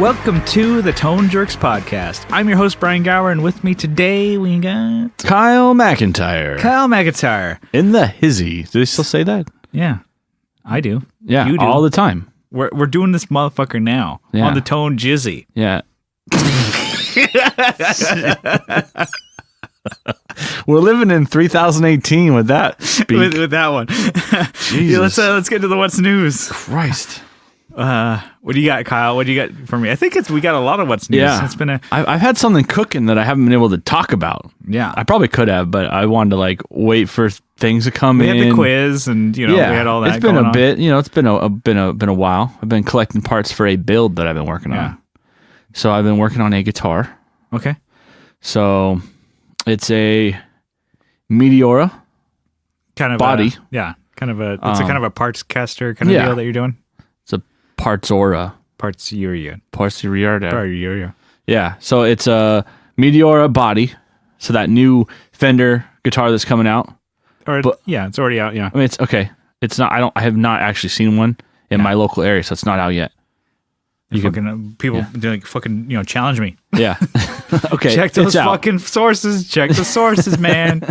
Welcome to the Tone Jerks podcast. I'm your host, Brian Gower, and with me today we got... Kyle McIntyre. Kyle McIntyre. In the hizzy. Do they still say that? Yeah, I do. Yeah, You do. all the time. We're doing this motherfucker now on the Tone Jizzy. Yeah. We're living in 3018 with that speak. with that one. Yeah, let's get to the what's news. Christ. What do you got, Kyle? What do you got for me? I think we got a lot of what's news. Yeah. It's been I've had something cooking that I haven't been able to talk about. Yeah. I probably could have, but I wanted to wait for things to come in. We had the quiz, and we had all that. It's been going a on. bit. It's been a while. I've been collecting parts for a build that I've been working on. So I've been working on a guitar. Okay. So it's a Meteora kind of body. It's a kind of a parts caster kind of deal that you're doing. It's a Partsora. Parts-Uria. Yeah. So it's a Meteora body. So that new Fender guitar that's coming out. It's already out. Yeah. I mean, it's okay. It's not. I have not actually seen one in my local area, so it's not out yet. People fucking challenge me. Yeah. Okay. Check those fucking sources. Check the sources, man.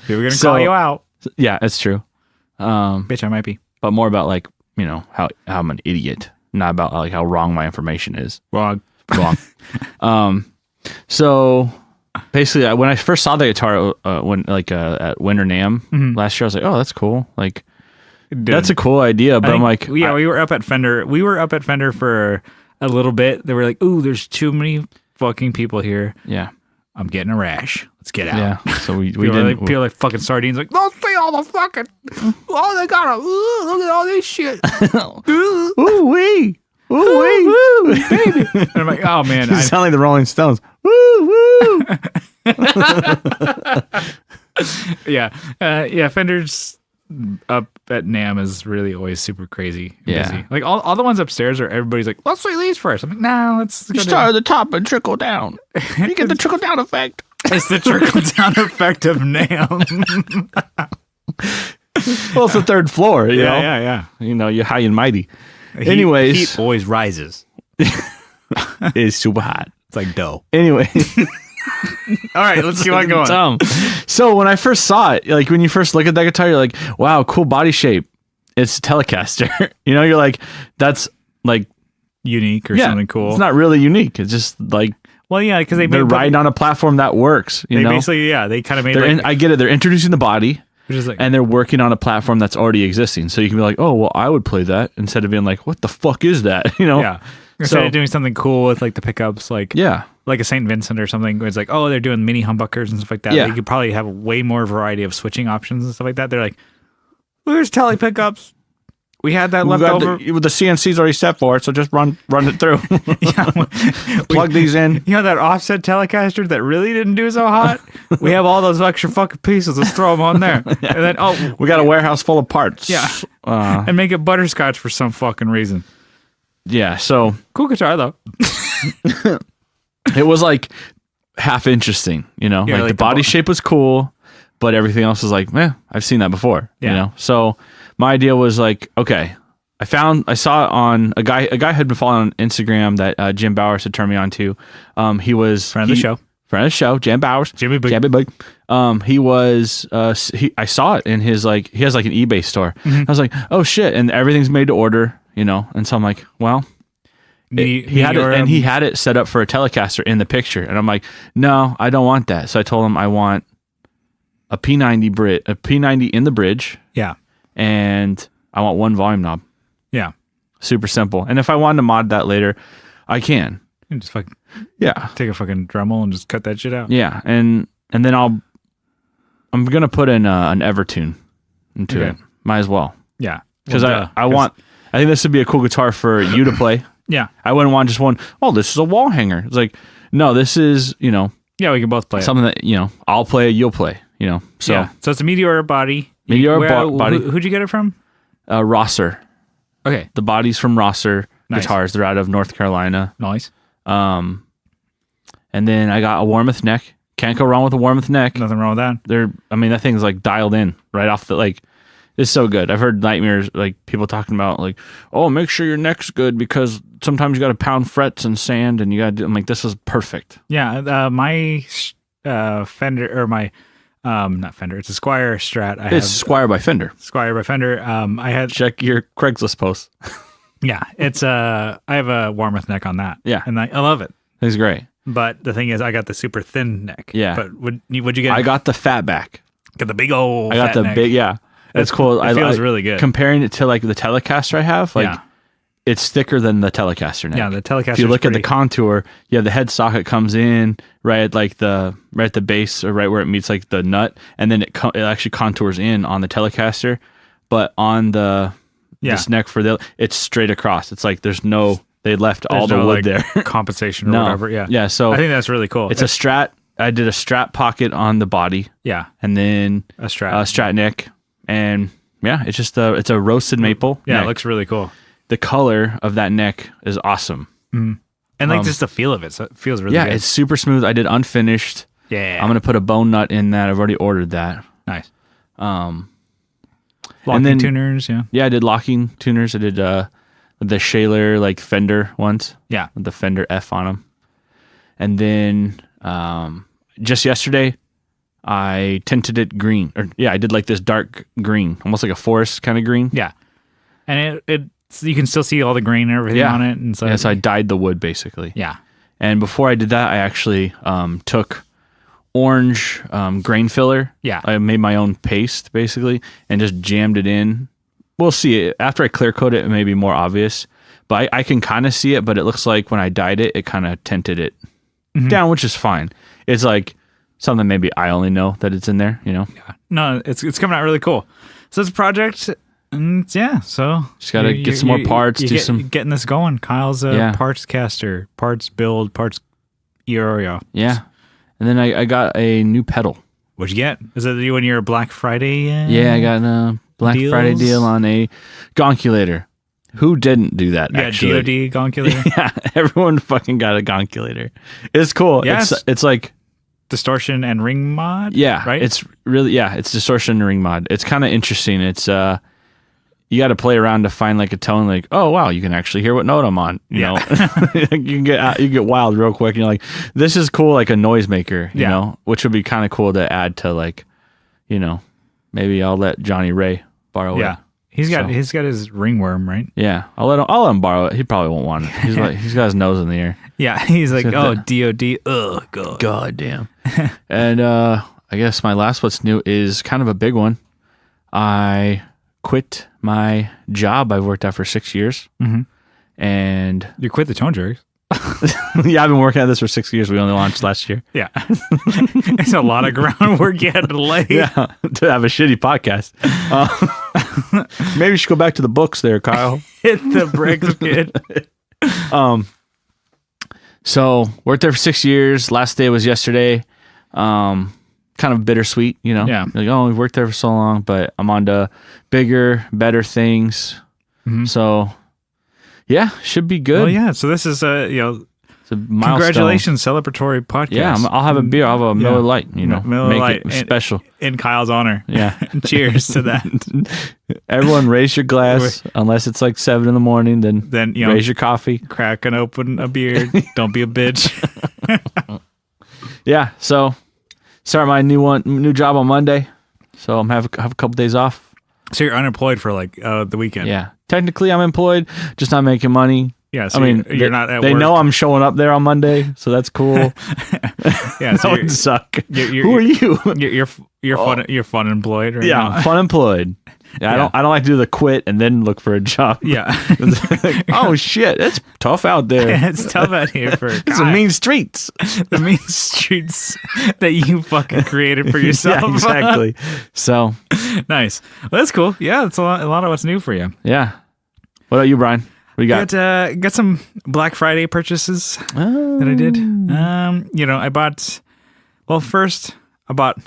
People are gonna call you out. Yeah, it's true. Bitch, I might be. But more about how I'm an idiot, not about how wrong my information is. Wrong. So basically, when I first saw the guitar, at Winter NAMM last year, I was like, oh, that's cool. That's a cool idea. But we were up at Fender. We were up at Fender for a little bit. They were like, ooh, there's too many fucking people here. Yeah. I'm getting a rash. Let's get out. Yeah. So we people are like fucking sardines. Like, don't see all the fucking. Oh, they got look at all this shit. Ooh wee. Ooh wee. Woo, baby. And I'm like, oh man, you sound like the Rolling Stones. Woo woo. Yeah. Fender's up at NAMM is really always super crazy. Busy. Like all the ones upstairs are everybody's like, let's see these first. I'm like, nah, let's start at the top and trickle down. You get the trickle down effect. It's the trickle down effect of NAMM. Well, it's the third floor. You know? Yeah. You're high and mighty. Anyways, heat always rises. It's super hot. It's like dough. Anyway. All right, let's keep on going. So when I first saw it, when you first look at that guitar, you're like, wow, cool body shape. It's a Telecaster. You're like, that's unique or something cool. It's not really unique. It's just because they're riding on a platform that works. They basically, they kind of made. I get it. They're introducing the body. Like, and they're working on a platform that's already existing. So you can be like, oh, well, I would play that instead of being like, what the fuck is that? Yeah. Instead of doing something cool with the pickups, like a St. Vincent or something, where it's like, oh, they're doing mini humbuckers and stuff like that. Yeah. You could probably have way more variety of switching options and stuff like that. They're like, where's tele pickups? We had that left over. The CNC's already set for it, so just run it through. Plug these in. That offset Telecaster that really didn't do so hot? We have all those extra fucking pieces. Let's throw them on there. And then, we got a warehouse full of parts. Yeah. And make it butterscotch for some fucking reason. Yeah, so. Cool guitar, though. It was half interesting, the body shape was cool, but everything else was I've seen that before, So my idea was okay, I saw it on a guy had been following on Instagram that Jim Bowers had turned me on to. He was friend of the show, Jim Bowers, Jimmy Big. He was I saw it in his he has an eBay store. I was like, oh shit, and everything's made to order, and so I'm like, well. He had it set up for a Telecaster in the picture, and I'm like, no, I don't want that. So I told him I want a P90 in the bridge, and I want one volume knob, super simple. And if I wanted to mod that later, I can. You just take a fucking Dremel and just cut that shit out. Yeah, and then I'm gonna put in an Evertune into it. Might as well. Yeah, because I think this would be a cool guitar for you to play. Yeah. I wouldn't want just one, oh, this is a wall hanger. It's like, no, this is, Yeah, we can both play something that, I'll play, you'll play, So so it's a Meteora body. Body. Who'd you get it from? Rosser. Okay. The body's from Rosser Guitars. They're out of North Carolina. Nice. And then I got a Warmoth neck. Can't go wrong with a Warmoth neck. Nothing wrong with that. That thing's dialed in right off the, It's so good. I've heard nightmares, like people talking about like, oh, make sure your neck's good because sometimes you got to pound frets and sand and you got to, I'm like, this is perfect. Yeah. My Fender or my, not Fender, it's a Squire Strat. It's Squire by Fender. Squire by Fender. I had check your Craigslist post. Yeah. It's, I have a Warmoth neck on that. Yeah. And I love it. It's great. But the thing is, I got the super thin neck. Yeah. But what'd you get? I got the fat back. Got the big old I got the neck. big, yeah. It's cool. It feels really good. Comparing it to like the Telecaster I have, like it's thicker than the Telecaster neck. Yeah, the Telecaster. If you look at the contour, you have the head socket comes in right at like right at the base or right where it meets like the nut, and then it actually contours in on the Telecaster, but on this neck it's straight across. It's like there's they left all the wood there. Compensation or whatever. Yeah. Yeah. So I think that's really cool. It's a Strat. I did a Strat pocket on the body. Yeah. And then a Strat neck. And yeah, it's just it's a roasted maple. Yeah, neck. It looks really cool. The color of that neck is awesome. Mm. And like just the feel of it. So it feels really good. Yeah, it's super smooth. I did unfinished. Yeah. I'm going to put a bone nut in that. I've already ordered that. Nice. Locking tuners, yeah. Yeah, I did locking tuners. I did the Shaler like Fender ones. Yeah. With the Fender F on them. And then just yesterday, I tinted it green. I did like this dark green, almost like a forest kind of green. Yeah. And you can still see all the grain and everything on it. And so, so I dyed the wood basically. Yeah. And before I did that, I actually took orange grain filler. Yeah. I made my own paste basically and just jammed it in. We'll see it. After I clear coat it, it may be more obvious. But I can kind of see it, but it looks like when I dyed it, it kind of tinted it down, which is fine. It's like something maybe I only know that it's in there, you know? Yeah. No, it's coming out really cool. So it's a project, and so just gotta get some more parts. Getting this going. Kyle's a parts caster, parts build, parts. Yeah. And then I got a new pedal. What'd you get? Is it when you're Black Friday? Yeah, I got a Black Friday deal on a gonculator. Who didn't do that? Yeah, actually? DoD gonculator. Yeah, everyone fucking got a gonculator. It's cool. Yeah, it's like distortion and ring mod. Yeah, right. It's really it's distortion and ring mod. It's kind of interesting. It's you got to play around to find like a tone. Like, oh wow, you can actually hear what note I'm on. You know, you get wild real quick, and you're like, this is cool, like a noisemaker. You know, which would be kind of cool to add to like, you know, maybe I'll let Johnny Ray borrow it. Yeah. He's got his ringworm, right? Yeah, I'll let him borrow it. He probably won't want it. He's like he's got his nose in the air. Yeah, he's like, oh, DOD, oh god damn. And I guess my last what's new is kind of a big one. I quit my job I've worked at for 6 years, and you quit the Tone Jerks. Yeah, I've been working at this for 6 years. We only launched last year. Yeah. It's a lot of groundwork you had to lay. Yeah, to have a shitty podcast. Maybe you should go back to the books there, Kyle. Hit the bricks, kid. So worked there for 6 years. Last day was yesterday. Kind of bittersweet, you know? Yeah. Like, oh, we've worked there for so long, but I'm on to bigger, better things. So yeah, should be good. Well, yeah. So this is it's a milestone. Congratulations, celebratory podcast. Yeah, I'll have a beer. I'll have a Miller Lite. You know, Miller Lite it special in Kyle's honor. Yeah. Cheers to that. Everyone, raise your glass. Unless it's like 7 a.m, then raise your coffee. Crack and open a beer. Don't be a bitch. Yeah. So start my new job on Monday. So I'm have a couple days off. So you're unemployed for like the weekend. Yeah. Technically, I'm employed, just not making money. Yeah, so I mean, you're not at work. They know I'm showing up there on Monday, so that's cool. Yeah, so that would suck. Who are you? You're fun employed, right? Yeah, now. Fun employed. Yeah, I don't like to do the quit and then look for a job. Yeah. Like, oh shit, it's tough out there. It's tough out here for it's the mean streets. The mean streets that you fucking created for yourself. Yeah, exactly. So nice. Well, that's cool. Yeah, that's a lot of what's new for you. Yeah. What about you, Brian? What you got? Got some Black Friday purchases that I did. I bought. Well, first I bought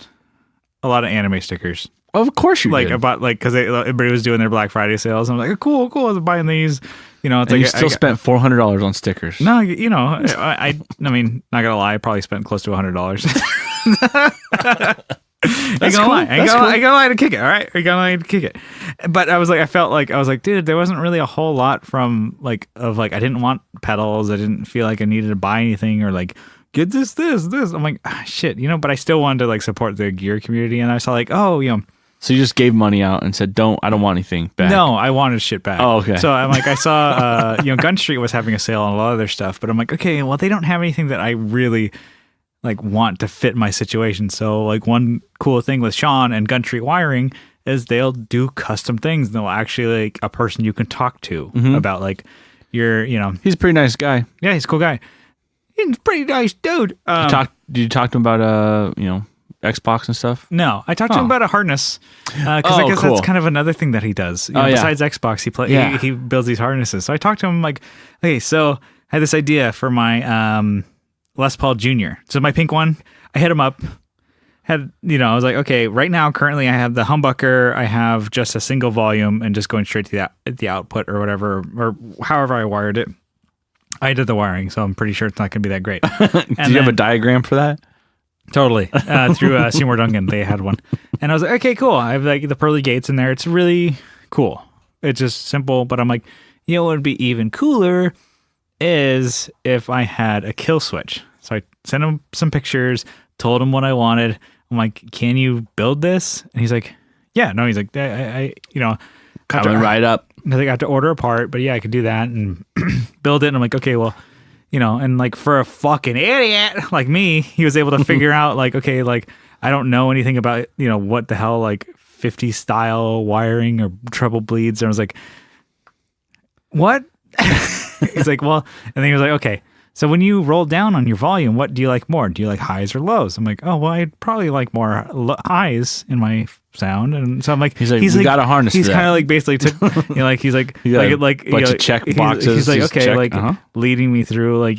a lot of anime stickers. Of course you did. I bought because everybody was doing their Black Friday sales. And I'm like, cool. I was buying these. It's and like you still spent $400 on stickers. No, I mean, not gonna lie, I probably spent close to $100. Ain't gonna lie to kick it. All right, ain't gonna lie to kick it. But I felt like, dude, there wasn't really a whole lot from I didn't want pedals. I didn't feel like I needed to buy anything or like get this. I'm like, shit, but I still wanted to like support the gear community, and I saw like, oh, So you just gave money out and said, I don't want anything back. No, I wanted shit back. Oh, okay. So I'm like, I saw, Gun Street was having a sale on a lot of their stuff, but I'm like, okay, well, they don't have anything that I really like want to fit my situation. So like one cool thing with Sean and Gun Street Wiring is they'll do custom things. They'll actually like a person you can talk to about like your, He's a pretty nice guy. Yeah, he's a cool guy. He's a pretty nice dude. Did you talk to him about, Xbox and stuff? No, I talked to him about a harness because I guess that's kind of another thing that he does. Besides Xbox, he builds these harnesses. So I talked to him like, okay, so I had this idea for my Les Paul Jr. So my pink one, I hit him up. I was like, okay, right now, currently I have the humbucker. I have just a single volume and just going straight to the output or whatever, or however I wired it. I did the wiring, so I'm pretty sure it's not going to be that great. Do you have a diagram for that? Totally. Through Seymour Duncan, they had one. And I was like, okay, cool. I have like the pearly gates in there. It's really cool. It's just simple, but I'm like, what would be even cooler is if I had a kill switch. So I sent him some pictures, told him what I wanted. I'm like, can you build this? And he's like, yeah. No, he's like, I coming right up. I think I have to order a part, but yeah, I could do that and build it. And I'm like, okay, well, and like for a fucking idiot like me, he was able to figure out like, okay, like I don't know anything about, what the hell, like 50 style wiring or treble bleeds. And I was like, what? He's like, well, and then he was like, okay, so when you roll down on your volume, what do you like more? Do you like highs or lows? I'm like, oh, well, I'd probably like more highs in my sound. And so I'm like, he's like, got a harness. He's kind of like basically took, he's like, bunch of check boxes. He's like, okay, check, leading me through, like,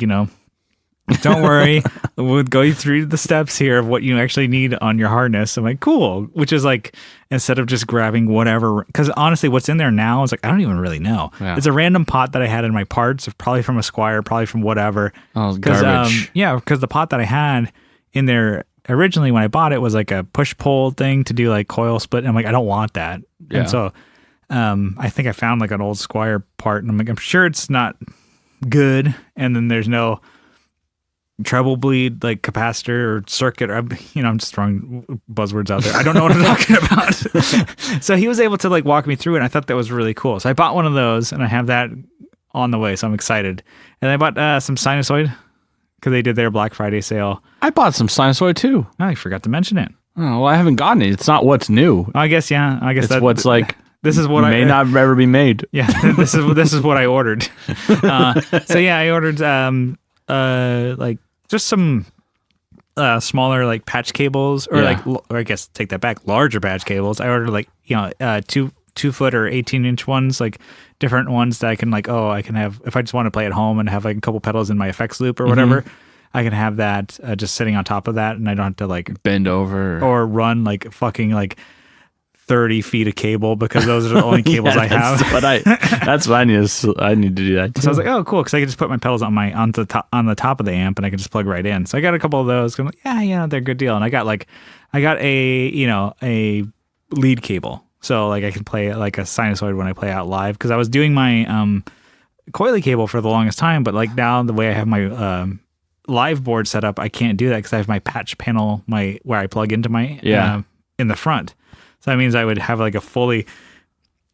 don't worry, we'll go you through the steps here of what you actually need on your harness. I'm like, cool. Which is like, instead of just grabbing whatever, because honestly, what's in there now is like, I don't even really know. Yeah. It's a random pot that I had in my parts, probably from a Squire, probably from whatever. Oh, garbage. Because the pot that I had in there originally when I bought it was like a push pull thing to do like coil split. And I'm like, I don't want that. Yeah. And so I think I found like an old Squire part, and I'm like, I'm sure it's not good. And then there's no treble bleed like capacitor or circuit. I'm just throwing buzzwords out there. I don't know what I'm talking about. So he was able to like walk me through it, and I thought that was really cool. So I bought one of those, and I have that on the way, so I'm excited. And I bought some sinusoid because they did their Black Friday sale. I bought some sinusoid too. Oh, I forgot to mention it. Oh, well, I haven't gotten it. It's not what's new. I guess, yeah. I guess it's what's like. This is what may not ever be made. Yeah, this is what I ordered. So yeah, I ordered like just some smaller like patch cables, or or I guess take that back, larger patch cables. I ordered like 2 foot or 18-inch ones, like different ones that I can like, I can have if I just want to play at home and have like a couple pedals in my effects loop or whatever. I can have that just sitting on top of that, and I don't have to like bend over or run like fucking like 30 feet of cable, because those are the only cables I have. That's what I need. I need to do that too. So I was like, oh, cool, because I can just put my pedals on the top of the amp, and I can just plug right in. So I got a couple of those. I'm like, yeah, they're a good deal. And I got a lead cable, so like I can play like a sinusoid when I play out live, because I was doing my coily cable for the longest time, but like now the way I have my live board set up, I can't do that because I have my patch panel, where I plug into my in the front. So that means I would have like a fully,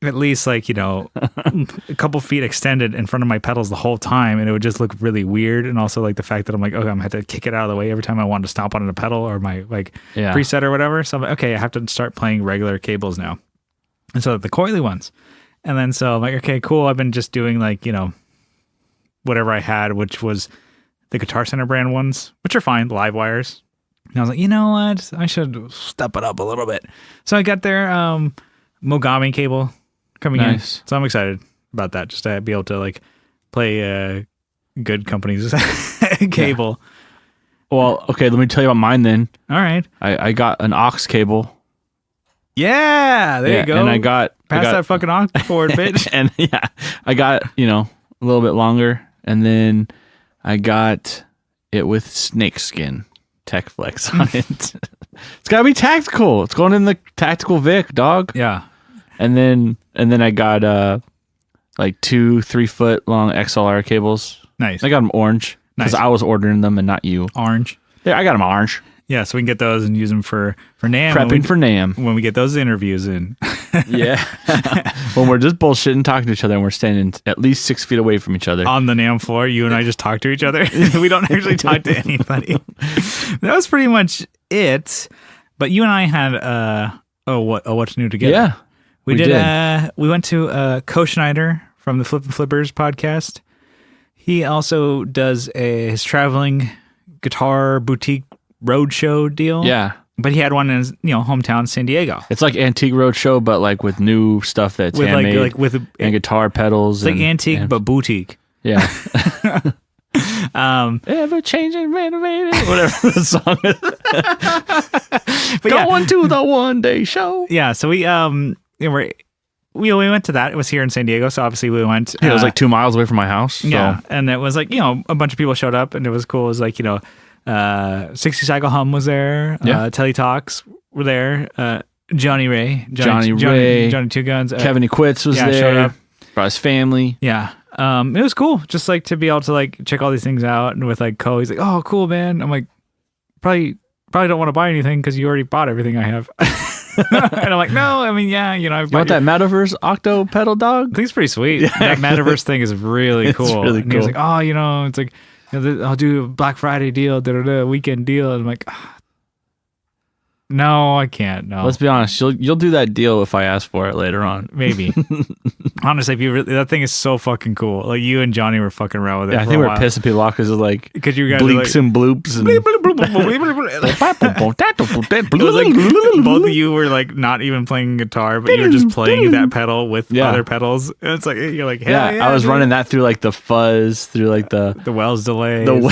at least like, a couple feet extended in front of my pedals the whole time, and it would just look really weird. And also like the fact that I'm like, okay, I'm going to have to kick it out of the way every time I want to stomp on a pedal or my preset or whatever. So I'm like, okay, I have to start playing regular cables now. And so the coily ones. And then so I'm like, okay, cool. I've been just doing like, whatever I had, which was the Guitar Center brand ones, which are fine, live wires. And I was like, you know what? I should step it up a little bit. So I got their Mogami cable coming in. So I'm excited about that, just to be able to like play good company's cable. Yeah. Well, okay, let me tell you about mine then. All right. I got an aux cable. Yeah, there you go. And I got that fucking aux cord, bitch. And I got, a little bit longer, and then I got it with snakeskin Tech Flex on it. It's gotta be tactical. It's going in the tactical Vic, dog. Yeah. And then I got like 2-3 foot long XLR cables. Nice. I got them orange because I was ordering them and not you. Orange. Yeah, I got them orange. Yeah, so we can get those and use them for NAMM. Prepping for NAMM. When we get those interviews in. Yeah. When we're just bullshitting, talking to each other, and we're standing at least 6 feet away from each other. On the NAMM floor, you and I just talk to each other. We don't actually talk to anybody. That was pretty much it. But you and I had, what's new together? Yeah. We did. We went to Co Schneider from the Flippin' Flippers podcast. He also does his traveling guitar boutique roadshow deal. Yeah. But he had one in his, hometown, San Diego. It's like Antique Roadshow, but like with new stuff that's with handmade, with and guitar pedals. It's like antique, but boutique. Yeah. Ever changing, renovating, whatever the song is. But going to the one day show. Yeah. So we went to that. It was here in San Diego, so obviously we went. It was like 2 miles away from my house. So. Yeah, and it was like a bunch of people showed up, and it was cool. It was like 60 Cycle Hum was there. Yeah. Telly Talks were there. Johnny Ray, Johnny Two Guns. Kevin E. Quits was there. Showed up. Brought his family. Yeah. It was cool, just like to be able to like check all these things out, and with like Co, he's like, "Oh, cool, man." I'm like, probably don't want to buy anything because you already bought everything I have. And I'm like, no, I mean, yeah, you want that Metaverse Octo pedal, dog? I think it's pretty sweet. Yeah. That Metaverse thing is really cool. It's really and cool. He was like, it's like, I'll do a Black Friday deal, weekend deal. And I'm like, no, I can't. No. Let's be honest. You'll do that deal if I ask for it later on. Maybe. Honestly, if you that thing is so fucking cool. Like you and Johnny were fucking around with it. Yeah, I think we're pissing people off because of like you guys bleeps and bloops and it was like both of you were like not even playing guitar, but you were just playing that pedal with other pedals. And it's like you're like, yeah. I was running that through like the fuzz, through like the Wells delay, and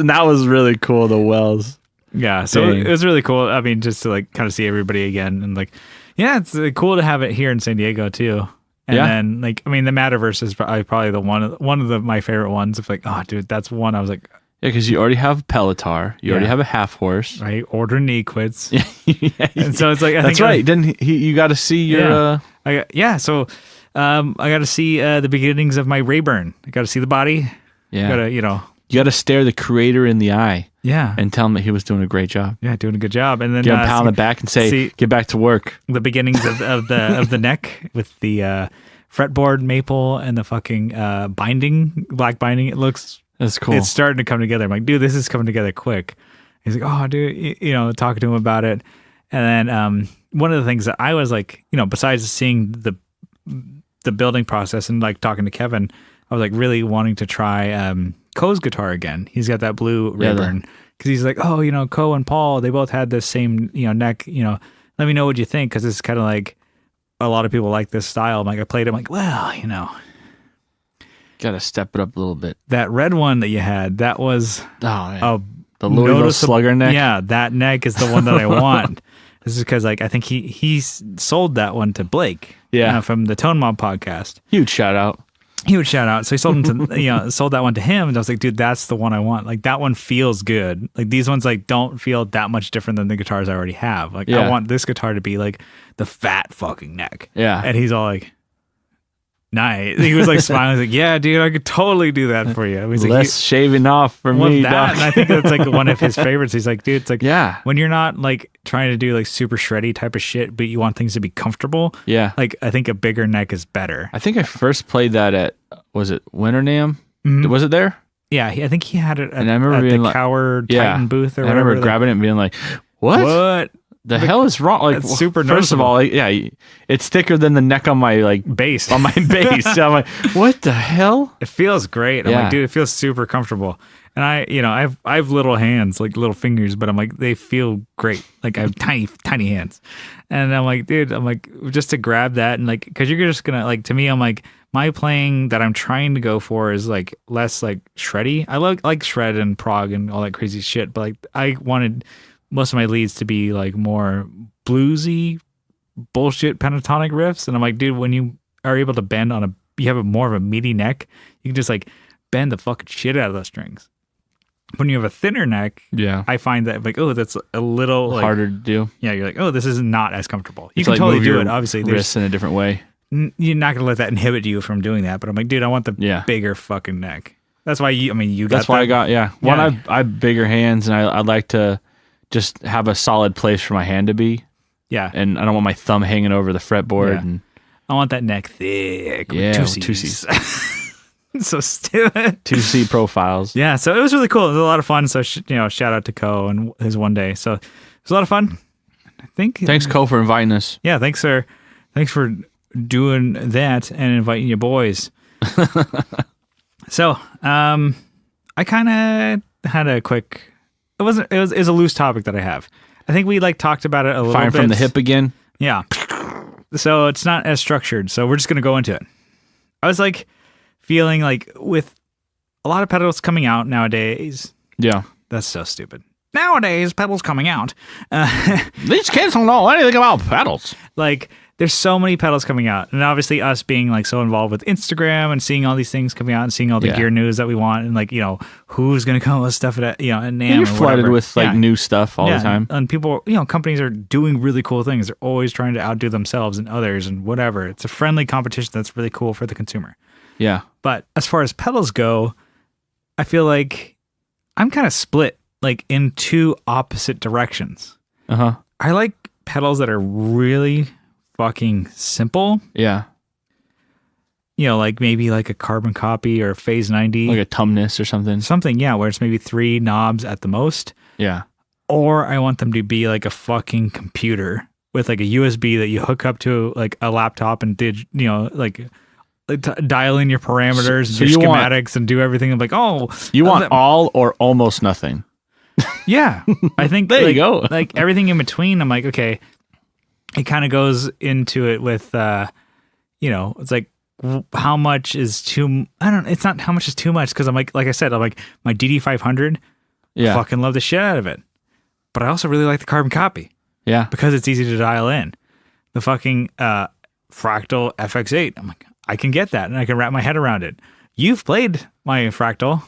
that was really cool. The Wells. Yeah, so it was really cool. I mean, just to like kind of see everybody again, and like, yeah, it's cool to have it here in San Diego too. And then like, I mean, the Metaverse is probably the one of my favorite ones. If like, oh, dude, that's one I was like, yeah, because you already have Pelotar, you already have a half horse, right? Ordering knee quits, and so it's like, that's right. Then you got to see your, So I got to see the beginnings of my Rayburn. I got to see the body. Yeah, you got to stare the creator in the eye. Yeah. And tell him that he was doing a great job. Yeah, doing a good job. And then give him a pat on the back and say, get back to work. The beginnings of the neck with the fretboard maple and the fucking black binding. It looks, that's cool. It's starting to come together. I'm like, dude, this is coming together quick. He's like, oh, dude, talking to him about it. And then one of the things that I was like, besides seeing the building process and like talking to Kevin, I was like really wanting to try Co's guitar again. He's got that blue Rayburn because he's like, oh, Co and Paul, they both had the same, neck. Let me know what you think because it's kind of like a lot of people like this style. I'm like, I played it. I'm like, well, gotta step it up a little bit. That red one that you had, that was the Louisville Slugger neck. Yeah, that neck is the one that I want. This is because like I think he sold that one to Blake. Yeah, from the Tone Mob podcast. Huge shout out. Huge shout out. So he sold him to, sold that one to him. And I was like, dude, that's the one I want. Like that one feels good. Like these ones like don't feel that much different than the guitars I already have. Like I want this guitar to be like the fat fucking neck. Yeah. And he's all like, nice. He was like smiling. He's like, yeah, dude, I could totally do that for you. He's like, less shaving off for me. That, and I think that's like one of his favorites. He's like, dude, it's like, when you're not like trying to do like super shreddy type of shit, but you want things to be comfortable. Yeah. Like I think a bigger neck is better. I think I first played that at, was it Winter NAMM? Mm-hmm. Was it there? Yeah. I think he had it at, and I remember being the like, Cower Titan booth or whatever. I remember grabbing it and being like, what? The hell is wrong? Like, super first of all, it's thicker than the neck on my like bass. On my bass. So I'm like, what the hell? It feels great. I'm like, dude, it feels super comfortable. And I have little hands, like little fingers, but I'm like, they feel great. Like I have tiny hands. And I'm like, dude, just to grab that and like, cause you're just gonna like, to me, I'm like, my playing that I'm trying to go for is like less like shreddy. I like shred and prog and all that crazy shit, but like I wanted most of my leads to be like more bluesy bullshit pentatonic riffs. And I'm like, dude, when you are able to bend you have more of a meaty neck, you can just like bend the fucking shit out of those strings. when you have a thinner neck, I find that like, oh, that's a little like, harder to do. Yeah, you're like, oh, this is not as comfortable. You can like totally do it. Obviously, wrists in a different way. You're not gonna let that inhibit you from doing that. But I'm like, dude, I want the bigger fucking neck. That's why you. I mean, you got. That's why I got. Yeah. One, I have bigger hands, and I'd like to just have a solid place for my hand to be. Yeah. And I don't want my thumb hanging over the fretboard. Yeah. And I want that neck thick. Yeah. With 2Cs. So stupid. 2C profiles. Yeah. So it was really cool. It was a lot of fun. So shout out to Ko and his one day. So it was a lot of fun. I think. Thanks, Ko, for inviting us. Yeah. Thanks for doing that and inviting your boys. So I kind of had a quick. It was a loose topic that I have. I think we like talked about it a little bit. Firing from the hip again. Yeah. So it's not as structured. So we're just gonna go into it. I was like feeling like with a lot of pedals coming out nowadays. Yeah. That's so stupid. Nowadays, pedals coming out. These kids don't know anything about pedals. Like, there's so many pedals coming out. And obviously us being like so involved with Instagram and seeing all these things coming out and seeing all the gear news that we want and like, who's going to come up with stuff at, NAMM. You're flooded with like new stuff all the time. And people, companies are doing really cool things. They're always trying to outdo themselves and others and whatever. It's a friendly competition that's really cool for the consumer. Yeah. But as far as pedals go, I feel like I'm kind of split like in two opposite directions. Uh-huh. I like pedals that are really fucking simple. Yeah. Like maybe like a carbon copy or phase 90. Like a Tumnus or something. Something, yeah, where it's maybe 3 knobs at the most. Yeah. Or I want them to be like a fucking computer with like a USB that you hook up to like a laptop and dial in your parameters, so your schematics, and do everything. I'm like, you want all or almost nothing. Yeah, I think there you go. Like everything in between. I'm like, okay, it kind of goes into it with, it's like how much is too. It's not how much is too much because I'm like I said, I'm like my DD500. Yeah, I fucking love the shit out of it, but I also really like the carbon copy. Yeah, because it's easy to dial in. The fucking Fractal FX8. I'm like, I can get that and I can wrap my head around it. You've played my Fractal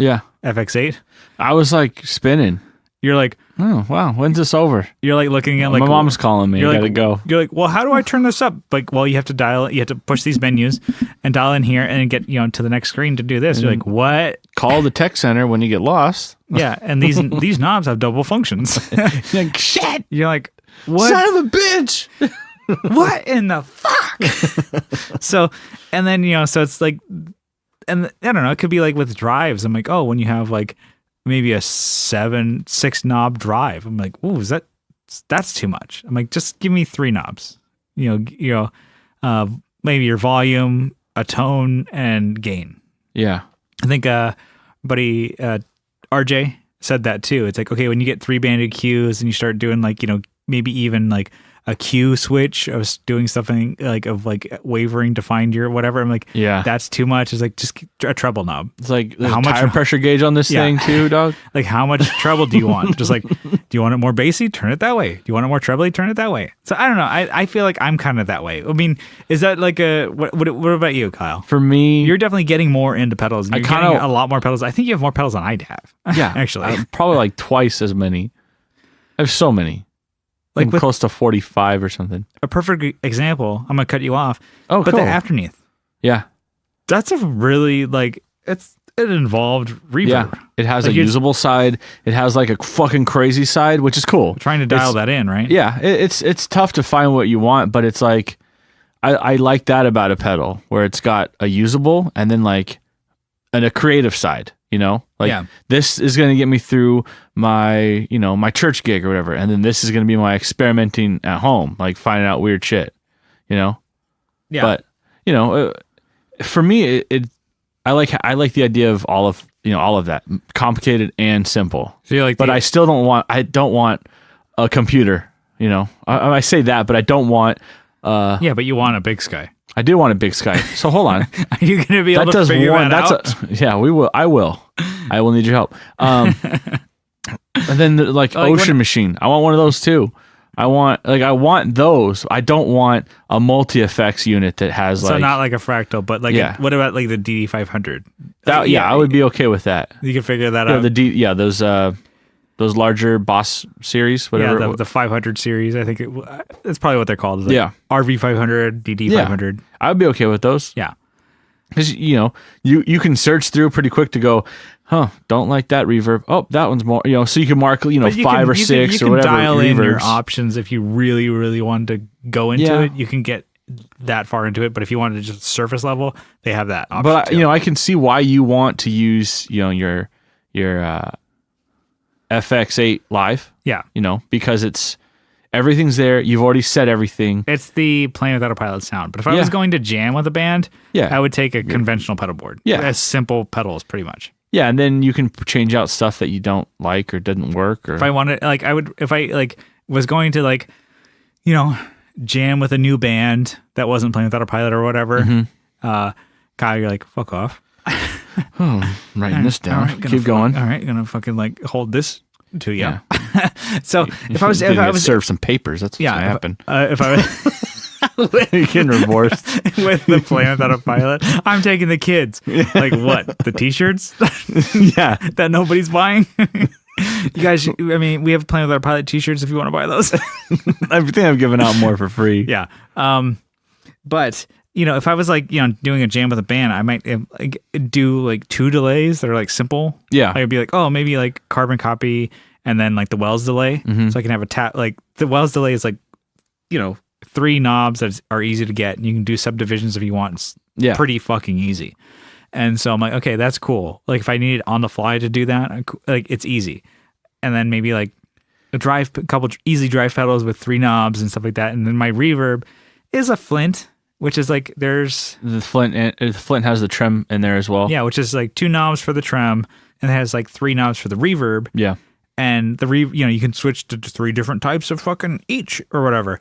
FX8. I was like spinning. You're like, oh, wow, when's this over? You're like looking at like... My mom's calling me. I gotta go. You're like, well, how do I turn this up? Like, well, you have to dial it. You have to push these menus and dial in here and get, to the next screen to do this. You're like, what? Call the tech center when you get lost. Yeah, and these knobs have double functions. You're like, shit! You're like, what? Son of a bitch! What in the fuck? So, and then, so it's like, and I don't know, it could be like with drives. I'm like, when you have like maybe a 6 knob drive, I'm like, ooh, that's too much. I'm like, just give me 3 knobs, maybe your volume, a tone, and gain. Yeah. I think, buddy, RJ said that too. It's like, okay, when you get 3-banded cues and you start doing like, maybe even like a cue switch. I was doing something like wavering to find your whatever. I'm like, yeah, that's too much. It's like just a treble knob. It's like how much tire pressure gauge on this thing too, dog. Like how much treble do you want? Just like, do you want it more bassy? Turn it that way. Do you want it more trebly? Turn it that way. So I don't know. I feel like I'm kind of that way. I mean, is that like what about you, Kyle? For me, you're definitely getting more into pedals. You're getting a lot more pedals. I think you have more pedals than I have. Yeah, actually, probably like twice as many. I have so many. Like close to 45 or something. A perfect example. I'm gonna cut you off. Oh, but cool. The Afterneath. Yeah, that's a really it's an involved reverb. Yeah, it has a usable side. It has like a fucking crazy side, which is cool. Trying to dial that in, right? Yeah, it's tough to find what you want, but it's like I like that about a pedal where it's got a usable and then like a creative side. This is going to get me through my, my church gig or whatever. And then this is going to be my experimenting at home, like finding out weird shit, Yeah. But, for me, I like the idea of all of that complicated and simple. So you like but I don't want a computer, I say that, but I don't want, yeah, but you want a Big Sky. I do want a Big Sky. So hold on. Are you going to be able to figure that out? Yeah, we will. I will. I will need your help. And then Ocean Machine. I want one of those too. I want those. I don't want a multi-effects unit that has so not like a fractal, but like what about like the DD500? I would be okay with that. You can figure that out. Those larger boss series, whatever. Yeah, the 500 series. I think it's probably what they're called. Like RV500, DD500. I would be okay with those. Yeah. Because, you can search through pretty quick to go, don't like that reverb. Oh, that one's more, so you can mark, 5 or 6 or whatever. You can dial in your reverbs. options if you really, really want to go into it. You can get that far into it. But if you wanted to just surface level, they have that option. But, I can see why you want to use, your FX8 Live. Yeah. Because everything's there. You've already set everything. It's the playing without a pilot sound. But if I was going to jam with a band, I would take a conventional pedal board. Yeah. As simple pedals, pretty much. Yeah, and then you can change out stuff that you don't like or didn't work. Or if I wanted, if I was going to jam with a new band that wasn't playing without a pilot or whatever, Kyle, you're like, fuck off. Writing this down. Right, keep going. All right, gonna fucking hold this to you. Yeah. So if I was serve some papers, that's what's gonna happen. If I was you can remorse with the plan without a pilot, I'm taking the kids. Like what? The T-shirts? Yeah, that nobody's buying. You guys, we have plan without a pilot T-shirts if you want to buy those. I think I've given out more for free. Yeah. But if I was doing a jam with a band, I might do 2 delays that are simple. Yeah. I'd be maybe carbon copy and then the Wells delay. Mm-hmm. So I can have a tap, the Wells delay is 3 knobs that are easy to get, and you can do subdivisions if you want. It's pretty fucking easy. And so I'm like, okay, that's cool. If I needed on the fly to do that, it's easy. And then maybe a couple easy drive pedals with 3 knobs and stuff like that. And then my reverb is a Flint, which is there's the Flint. The Flint has the trem in there as well. Yeah, which is 2 knobs for the trem, and it has 3 knobs for the reverb. Yeah, and the you can switch to 3 different types of fucking each or whatever,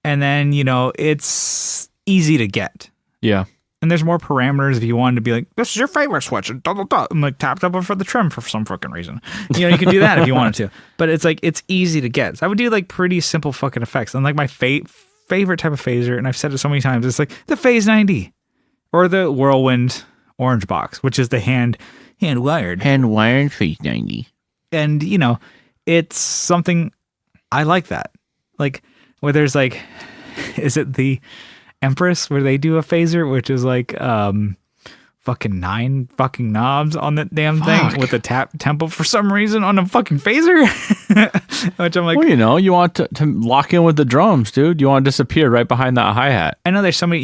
and then it's easy to get. Yeah, and there's more parameters if you wanted to be this is your favorite switch, and I'm tap double for the trem for some fucking reason. You can do that if you wanted to, but it's easy to get. So I would do pretty simple fucking effects, and my favorite type of phaser, and I've said it so many times, it's the Phase 90 or the Whirlwind Orange Box, which is the hand wired Phase 90. And it's something I like that. Where there's is it the Empress where they do a phaser, which is fucking 9 fucking knobs on that damn thing with a tempo for some reason on a fucking phaser. Which I'm well, you want to lock in with the drums, dude. You want to disappear right behind that hi-hat. I know there's so many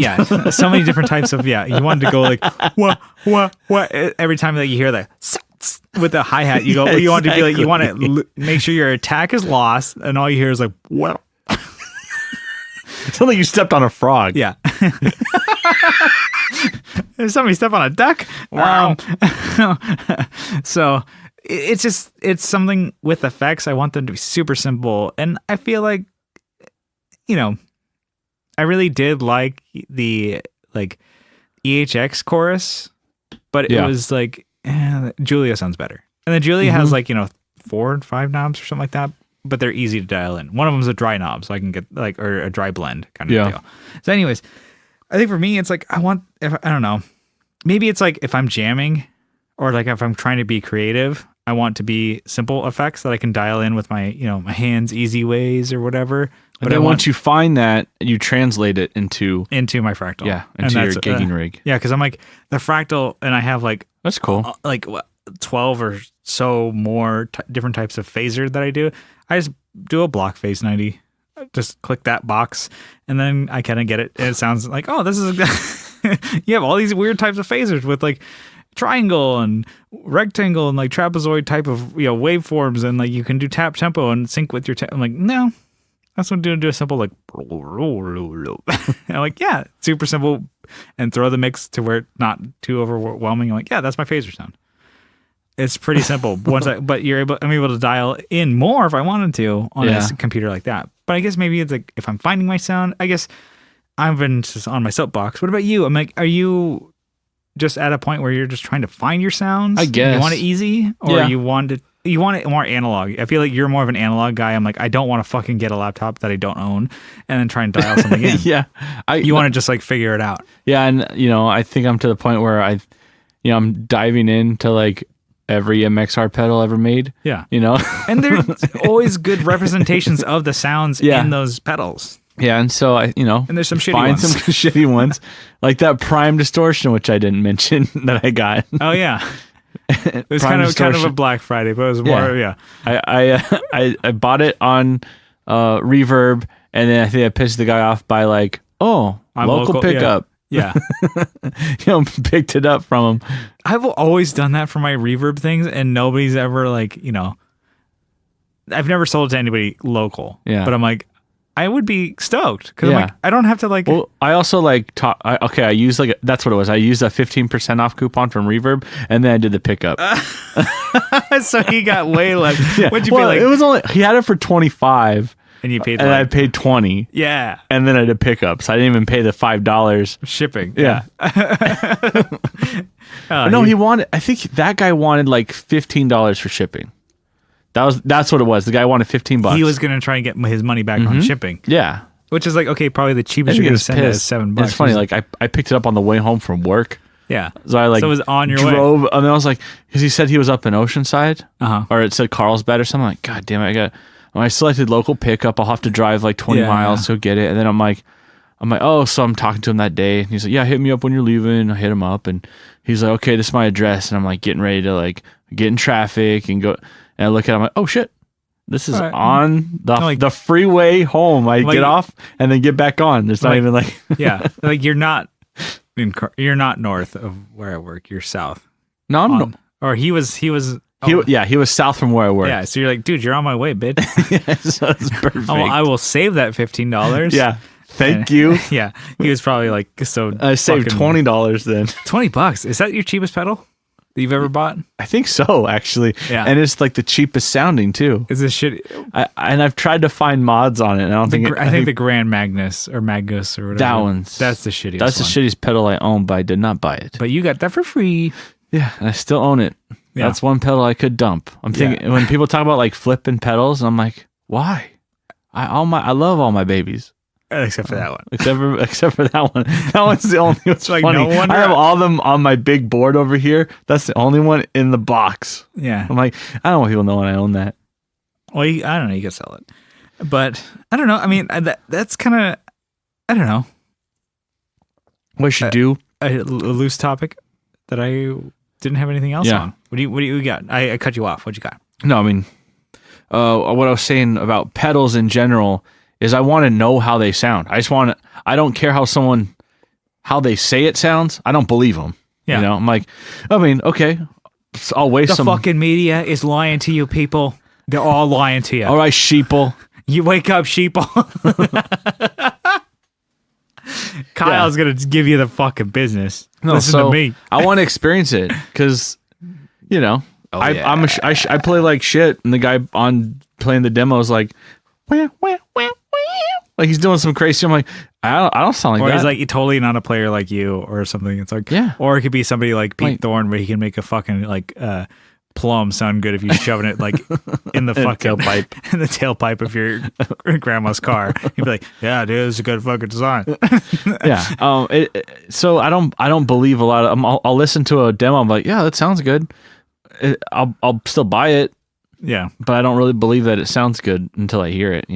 different types of, you want to go what every time that you hear that with the hi-hat, you go, exactly. You want to be you want to make sure your attack is lost, and all you hear is well. It's like you stepped on a frog. Yeah. There's somebody step on a duck. Wow. So it's something with effects. I want them to be super simple. And I feel I really did like the EHX chorus, but it was Julia sounds better. And then Julia has 4 or 5 knobs or something like that, but they're easy to dial in. One of them is a dry knob, so I can get or a dry blend kind of deal. So anyways, I think for me, it's I don't know. Maybe it's if I'm jamming or if I'm trying to be creative, I want to be simple effects that I can dial in with my, my hands easy ways or whatever. But then once you find that, you translate it into my fractal. Yeah, into your gigging rig. Yeah, because I'm the fractal, and I have that's cool. 12 or so more different types of phaser that I do. I just do a block Phase 90. Just click that box, and then I kind of get it. And it sounds oh, this is you have all these weird types of phasers with triangle and rectangle and trapezoid type of waveforms, and you can do tap tempo and sync with your I'm no, that's what I'm doing. Do a simple I'm yeah, super simple, and throw the mix to where it's not too overwhelming. I'm yeah, that's my phaser sound. It's pretty simple. But I'm able to dial in more if I wanted to on a computer like that. But I guess maybe it's if I'm finding my sound, I guess I've been just on my soapbox. What about you? I'm are you just at a point where you're just trying to find your sounds? I guess. You want it easy, or you want it? you want it more analog. I feel like you're more of an analog guy. I'm like, I don't want to fucking get a laptop that I don't own and then try and dial something in. Yeah. You want to just like figure it out. Yeah. And, I think I'm to the point where I'm diving into like every MXR pedal ever made. Yeah. And there's always good representations of the sounds in those pedals. Yeah, and so and there's some shitty find ones. some shitty ones, like that Prime Distortion, which I didn't mention that I got. Oh yeah, it was kind of a Black Friday, but it was more I bought it on Reverb, and then I think I pissed the guy off by like, local pickup. Yeah. Picked it up from him. I've always done that for my Reverb things, and nobody's ever like I've never sold it to anybody local. Yeah, but I'm like, I would be stoked because I'm like, I don't have to like. Well, I also like I use like that's what it was. I used a 15% off coupon from Reverb, and then I did the pickup. So he got way less. Yeah. What'd you pay like? It was only he had it for 25, and you paid. And I paid 20. Yeah, and then I did pickup, so I didn't even pay the $5 shipping. Yeah. No, he wanted. I think that guy wanted like $15 for shipping. That's what it was. The guy wanted $15. He was gonna try and get his money back on shipping. Yeah, which is like okay, probably the cheapest you're gonna send is $7. It's funny. Like I picked it up on the way home from work. Yeah, so I it was on your drove, way. And I was like, because he said he was up in Oceanside, or it said Carlsbad or something. I'm like, God damn it, I selected local pickup. I'll have to drive like 20 miles to get it, and then I'm like, oh, so I'm talking to him that day, and he's like, yeah, hit me up when you're leaving. I hit him up, and he's like, okay, this is my address, and I'm like getting ready to like get in traffic and go, and I look at him, I'm like, oh shit. This is on the freeway home. I get off and then get back on. There's not even like like you're not north of where I work. You're south. No, I'm or he was. He was south from where I work. Yeah, so you're like, dude, you're on my way, bitch. So it's perfect. I will save that $15. Yeah, thank you. Yeah, he was probably like so. I saved $20 then. $20. Is that your cheapest pedal that you've ever bought? I think so, actually. Yeah. And it's like the cheapest sounding too. Is this shit? And I've tried to find mods on it. And I think the Grand Magnus or Magus or whatever. That's the shittiest. That's the shittiest pedal I own, but I did not buy it. But you got that for free. Yeah, and I still own it. Yeah. That's one pedal I could dump. I'm thinking when people talk about like flipping pedals, I'm like, why? I love all my babies. Except for that one. Except for that one. That one's the only one. It's like funny. No wonder I have all of them on my big board over here. That's the only one in the box. Yeah. I'm like, I don't want people knowing I own that. Well, I don't know. You can sell it. But I don't know. I mean, that's kind of, I don't know. What should do? A loose topic that I didn't have anything else on. What do you got? I cut you off. What you got? No, I mean, what I was saying about pedals in general is I want to know how they sound. I don't care how they say it sounds. I don't believe them. Yeah. I'm like, I mean, okay, I'll waste the fucking media is lying to you people. They're all lying to you. All right, sheeple. You wake up, sheeple. Kyle's going to give you the fucking business. No, Listen to me. I want to experience it because, I play like shit, and the guy on playing the demo is like, wah, wah, wah, like he's doing some crazy. I'm like, I don't sound like that. Or he's like totally not a player like you or something. It's like, or it could be somebody like Pete Thorne where he can make a fucking like plum sound good if you're shoving it like in the fucking tailpipe in the tailpipe of your grandma's car. He'd be like, yeah, dude, it's a good fucking design. Yeah. So I don't believe a lot of. I'll listen to a demo. I'm like, yeah, that sounds good. I'll still buy it. Yeah, but I don't really believe that it sounds good until I hear it.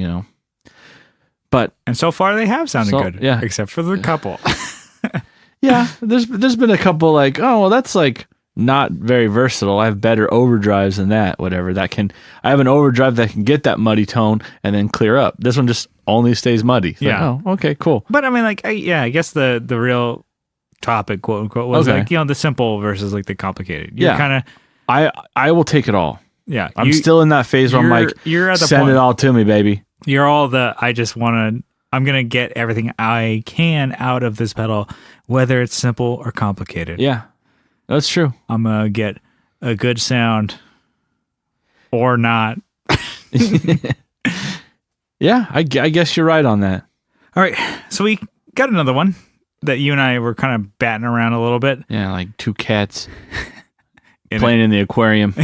And so far they have sounded good. Yeah, except for the couple. Yeah, there's been a couple like, oh well, that's like not very versatile. I have better overdrives than that. Whatever that can. I have an overdrive that can get that muddy tone and then clear up. This one just only stays muddy. So, oh, okay, cool. But I mean, like, I guess the real topic, quote unquote, was like the simple versus like the complicated. You're kind of. I will take it all. Yeah, I'm still in that phase where I'm like, you're at the send it all to me, baby. You're all I'm going to get everything I can out of this pedal, whether it's simple or complicated. Yeah, that's true. I'm going to get a good sound or not. Yeah, I guess you're right on that. All right, so we got another one that you and I were kind of batting around a little bit. Yeah, like two cats playing in the aquarium.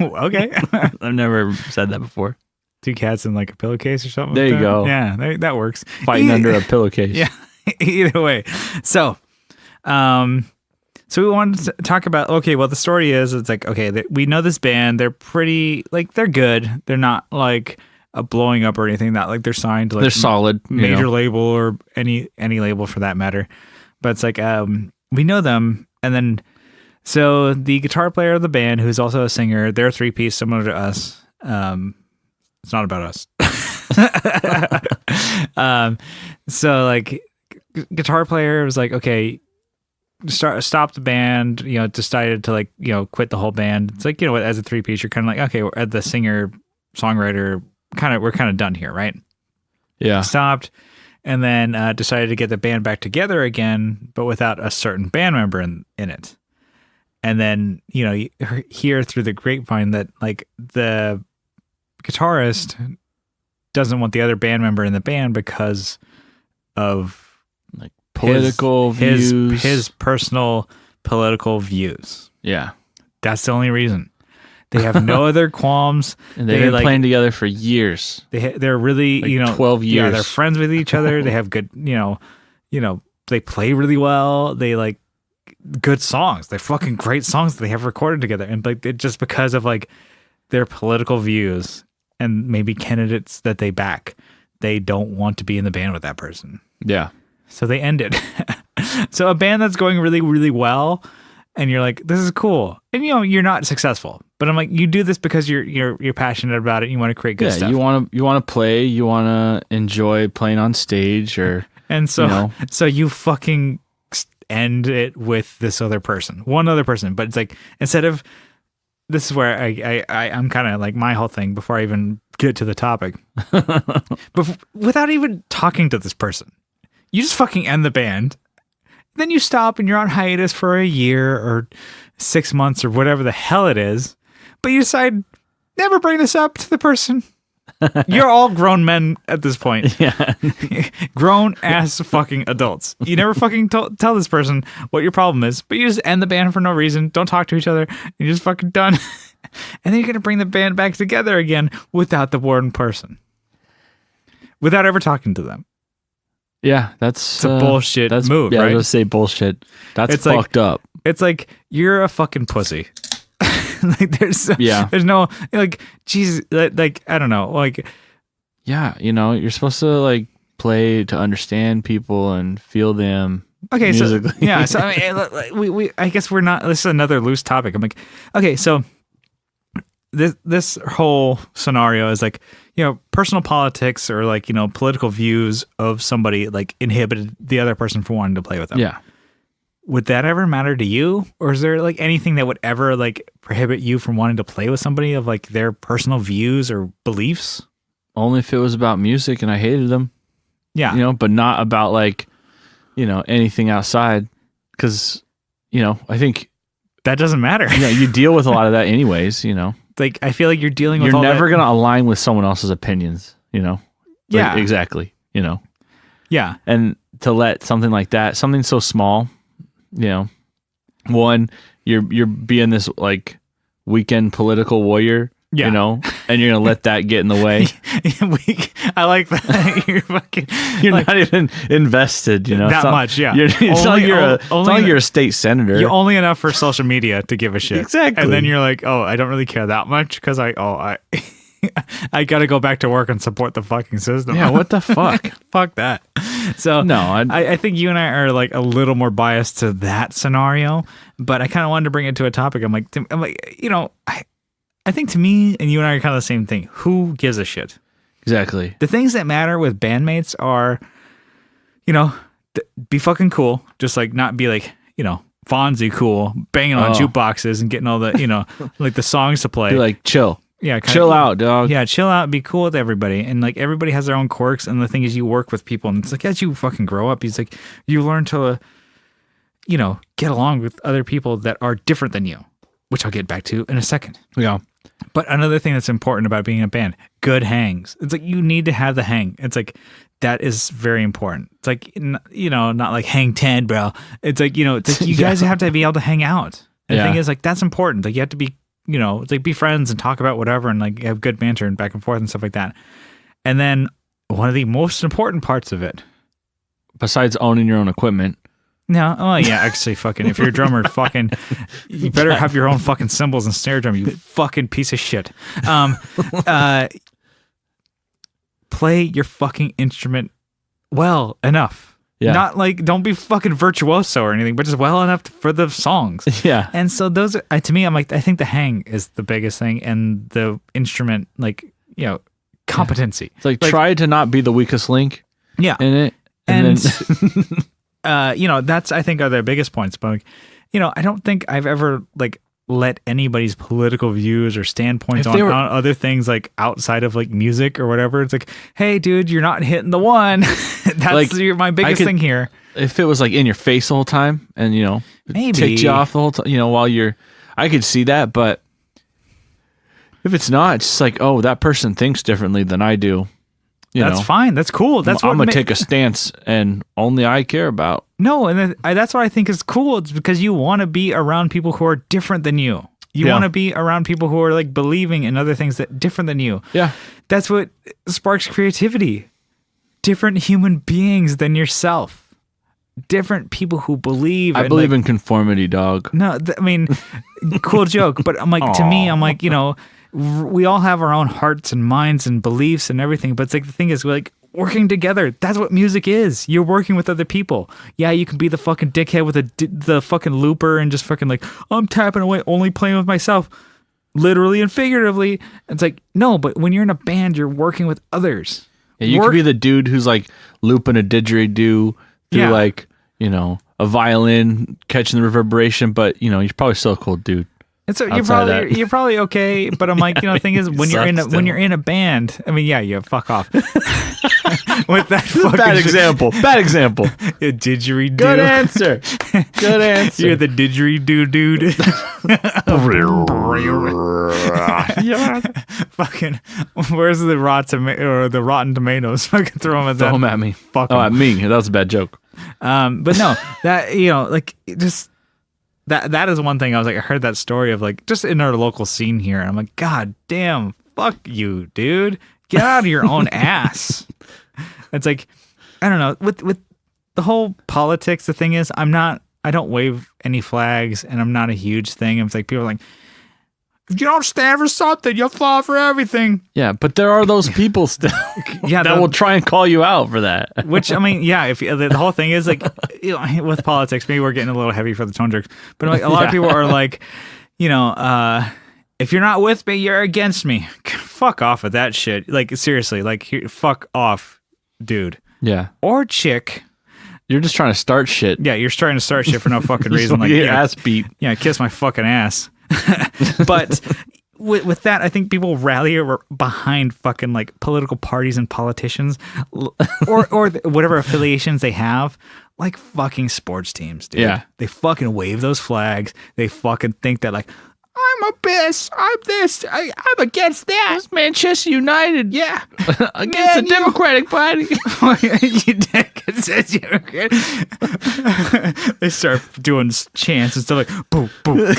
Okay. I've never said that before. 2 cats in like a pillowcase or something. There like you that. go. Yeah, that works. Fighting under a pillowcase. Yeah. Either way. So we wanted to talk about, okay, well, the story is, it's like, okay, we know this band. They're pretty, like, they're good. They're not like blowing up or anything. Not like they're signed to like they're solid major label or any label for that matter. But it's like, we know them. And then, so the guitar player of the band, who's also a singer, they're a 3-piece similar to us. It's not about us. So like guitar player was like, okay, stop the band, decided to like, quit the whole band. It's like, as a 3-piece, you're kind of like, okay, we're at the singer songwriter we're kind of done here. Right. Yeah. Stopped. And then decided to get the band back together again, but without a certain band member in it. And then, you hear through the grapevine that like the guitarist doesn't want the other band member in the band because of like political views, his personal political views. Yeah. That's the only reason. They have no other qualms. And they've been playing together for years. They're really, 12 years. Yeah, they're friends with each other. They have good, they play really well. They like good songs. They're fucking great songs that they have recorded together. And like just because of like their political views and maybe candidates that they back, they don't want to be in the band with that person. Yeah. So they ended. So a band that's going really, really well, and you're like, this is cool. And you're not successful. But I'm like, you do this because you're passionate about it and you want to create good stuff. You want to play, you want to enjoy playing on stage and so so you fucking end it with this other person. One other person. But it's like, instead of, this is where I'm kind of like, my whole thing before I even get to the topic. But without even talking to this person, you just fucking end the band. Then you stop and you're on hiatus for a year or 6 months or whatever the hell it is. But you decide, never bring this up to the person. You're all grown men at this point. Yeah. Grown ass fucking adults. You never fucking tell this person what your problem is, but you just end the band for no reason. Don't talk to each other. You're just fucking done. And then you're going to bring the band back together again without the one person. Without ever talking to them. Yeah, it's a bullshit move, right? I was going to say bullshit. That's fucked up. It's like, you're a fucking pussy. Like there's no like, Jesus, like I don't know, like, yeah, you're supposed to like play to understand people and feel them. Okay, musically. So yeah, so I mean, we I guess we're not. This is another loose topic. I'm like, okay, so this whole scenario is like, personal politics or like, political views of somebody like inhibited the other person from wanting to play with them. Yeah. Would that ever matter to you? Or is there like anything that would ever like prohibit you from wanting to play with somebody of like their personal views or beliefs? Only if it was about music and I hated them. Yeah. But not about like, anything outside. Because, I think that doesn't matter. You deal with a lot of that anyways, Like, I feel like you're dealing with You're never going to align with someone else's opinions, Yeah. Like, exactly, Yeah. And to let something like that, something so small, one, you're being this like weekend political warrior, and you're gonna let that get in the way. I like that. You're like, not even invested, that much. Yeah, it's not like you're a state senator. You're only enough for social media to give a shit. Exactly. And then you're like, oh, I don't really care that much because I got to go back to work and support the fucking system. Yeah, what the fuck? Fuck that. So no, I think you and I are like a little more biased to that scenario, but I kind of wanted to bring it to a topic. I'm like, I think to me and you and I are kind of the same thing. Who gives a shit? Exactly. The things that matter with bandmates are, be fucking cool. Just like not be like, Fonzie cool, banging on jukeboxes and getting all the, like the songs to play. Be like, chill. Yeah, chill out, dog. Yeah, chill out. Be cool with everybody, and like everybody has their own quirks. And the thing is, you work with people, and it's like as you fucking grow up, it's like you learn to, get along with other people that are different than you, which I'll get back to in a second. Yeah. But another thing that's important about being a band, good hangs. It's like you need to have the hang. It's like that is very important. It's like not like hang 10, bro. It's like it's like you guys have to be able to hang out. And the thing is, like, that's important. Like you have to be it's like be friends and talk about whatever and like have good banter and back and forth and stuff like that. And then one of the most important parts of it, besides owning your own equipment. No, oh yeah, actually, fucking, if you're a drummer, fucking, you better have your own fucking cymbals and snare drum, you fucking piece of shit. Play your fucking instrument well enough. Yeah. Not like, don't be fucking virtuoso or anything, but just well enough for the songs. Yeah. And so those are, to me, I'm like, I think the hang is the biggest thing, and the instrument, like, competency. Yeah. It's like try to not be the weakest link. Yeah. In it. And then that's, I think, are their biggest points. But, I don't think I've ever, like, let anybody's political views or standpoints on other things, like, outside of, like, music or whatever. It's like, hey, dude, you're not hitting the one. That's like, my biggest thing here. If it was, like, in your face the whole time and, maybe ticked you off the whole time, while you're... I could see that, but if it's not, it's just like, oh, that person thinks differently than I do. That's fine. That's cool. That's I'm gonna take a stance, and only I care about. No, and that's what I think is cool. It's because you want to be around people who are different than you. You want to be around people who are like believing in other things that different than you. Yeah, that's what sparks creativity. Different human beings than yourself. Different people who believe. I believe in conformity, dog. No, I mean, cool joke, but I'm like, to me, I'm like, we all have our own hearts and minds and beliefs and everything, but it's like the thing is, we're like working together. That's what music is. You're working with other people. Yeah, you can be the fucking dickhead with the fucking looper and just fucking like, I'm tapping away, only playing with myself, literally and figuratively. It's like, no, but when you're in a band, you're working with others. Yeah, you could be the dude who's like looping a didgeridoo through like, a violin, catching the reverberation, but you're probably still a cool dude. And so you're probably okay, but I'm like, the thing is, when you're in a band, I mean, yeah, fuck off. With that fucking bad example. A didgeridoo. Good answer. You're the didgeridoo dude. Yeah. Fucking, where's the rotten tomatoes? Fucking throw them at me. Fuck at me. That was a bad joke. But no, that like just. That is one thing I was like, I heard that story of like just in our local scene here. And I'm like, God damn, fuck you, dude. Get out of your own ass. It's like, I don't know, with the whole politics, the thing is, I don't wave any flags, and I'm not a huge thing. It's like people are like, if you don't stand for something, you'll fall for everything. Yeah, but there are those people still that will try and call you out for that. Which, I mean, yeah, if the whole thing is like, with politics, maybe we're getting a little heavy for the tone jerks, but like a lot of people are like, if you're not with me, you're against me. Fuck off with that shit. Like, seriously, like, fuck off, dude. Yeah. Or chick. You're just trying to start shit. Yeah, you're trying to start shit for no fucking reason. Like, your ass beat. Yeah, kiss my fucking ass. But with that, I think people rally behind fucking like political parties and politicians, or whatever affiliations they have, like fucking sports teams, dude. Yeah, they fucking wave those flags. They fucking think that like, I'm a bitch. I'm this. I'm against that. It's Manchester United. Yeah, against the Democratic Party. They start doing chants and stuff like, boo, boo,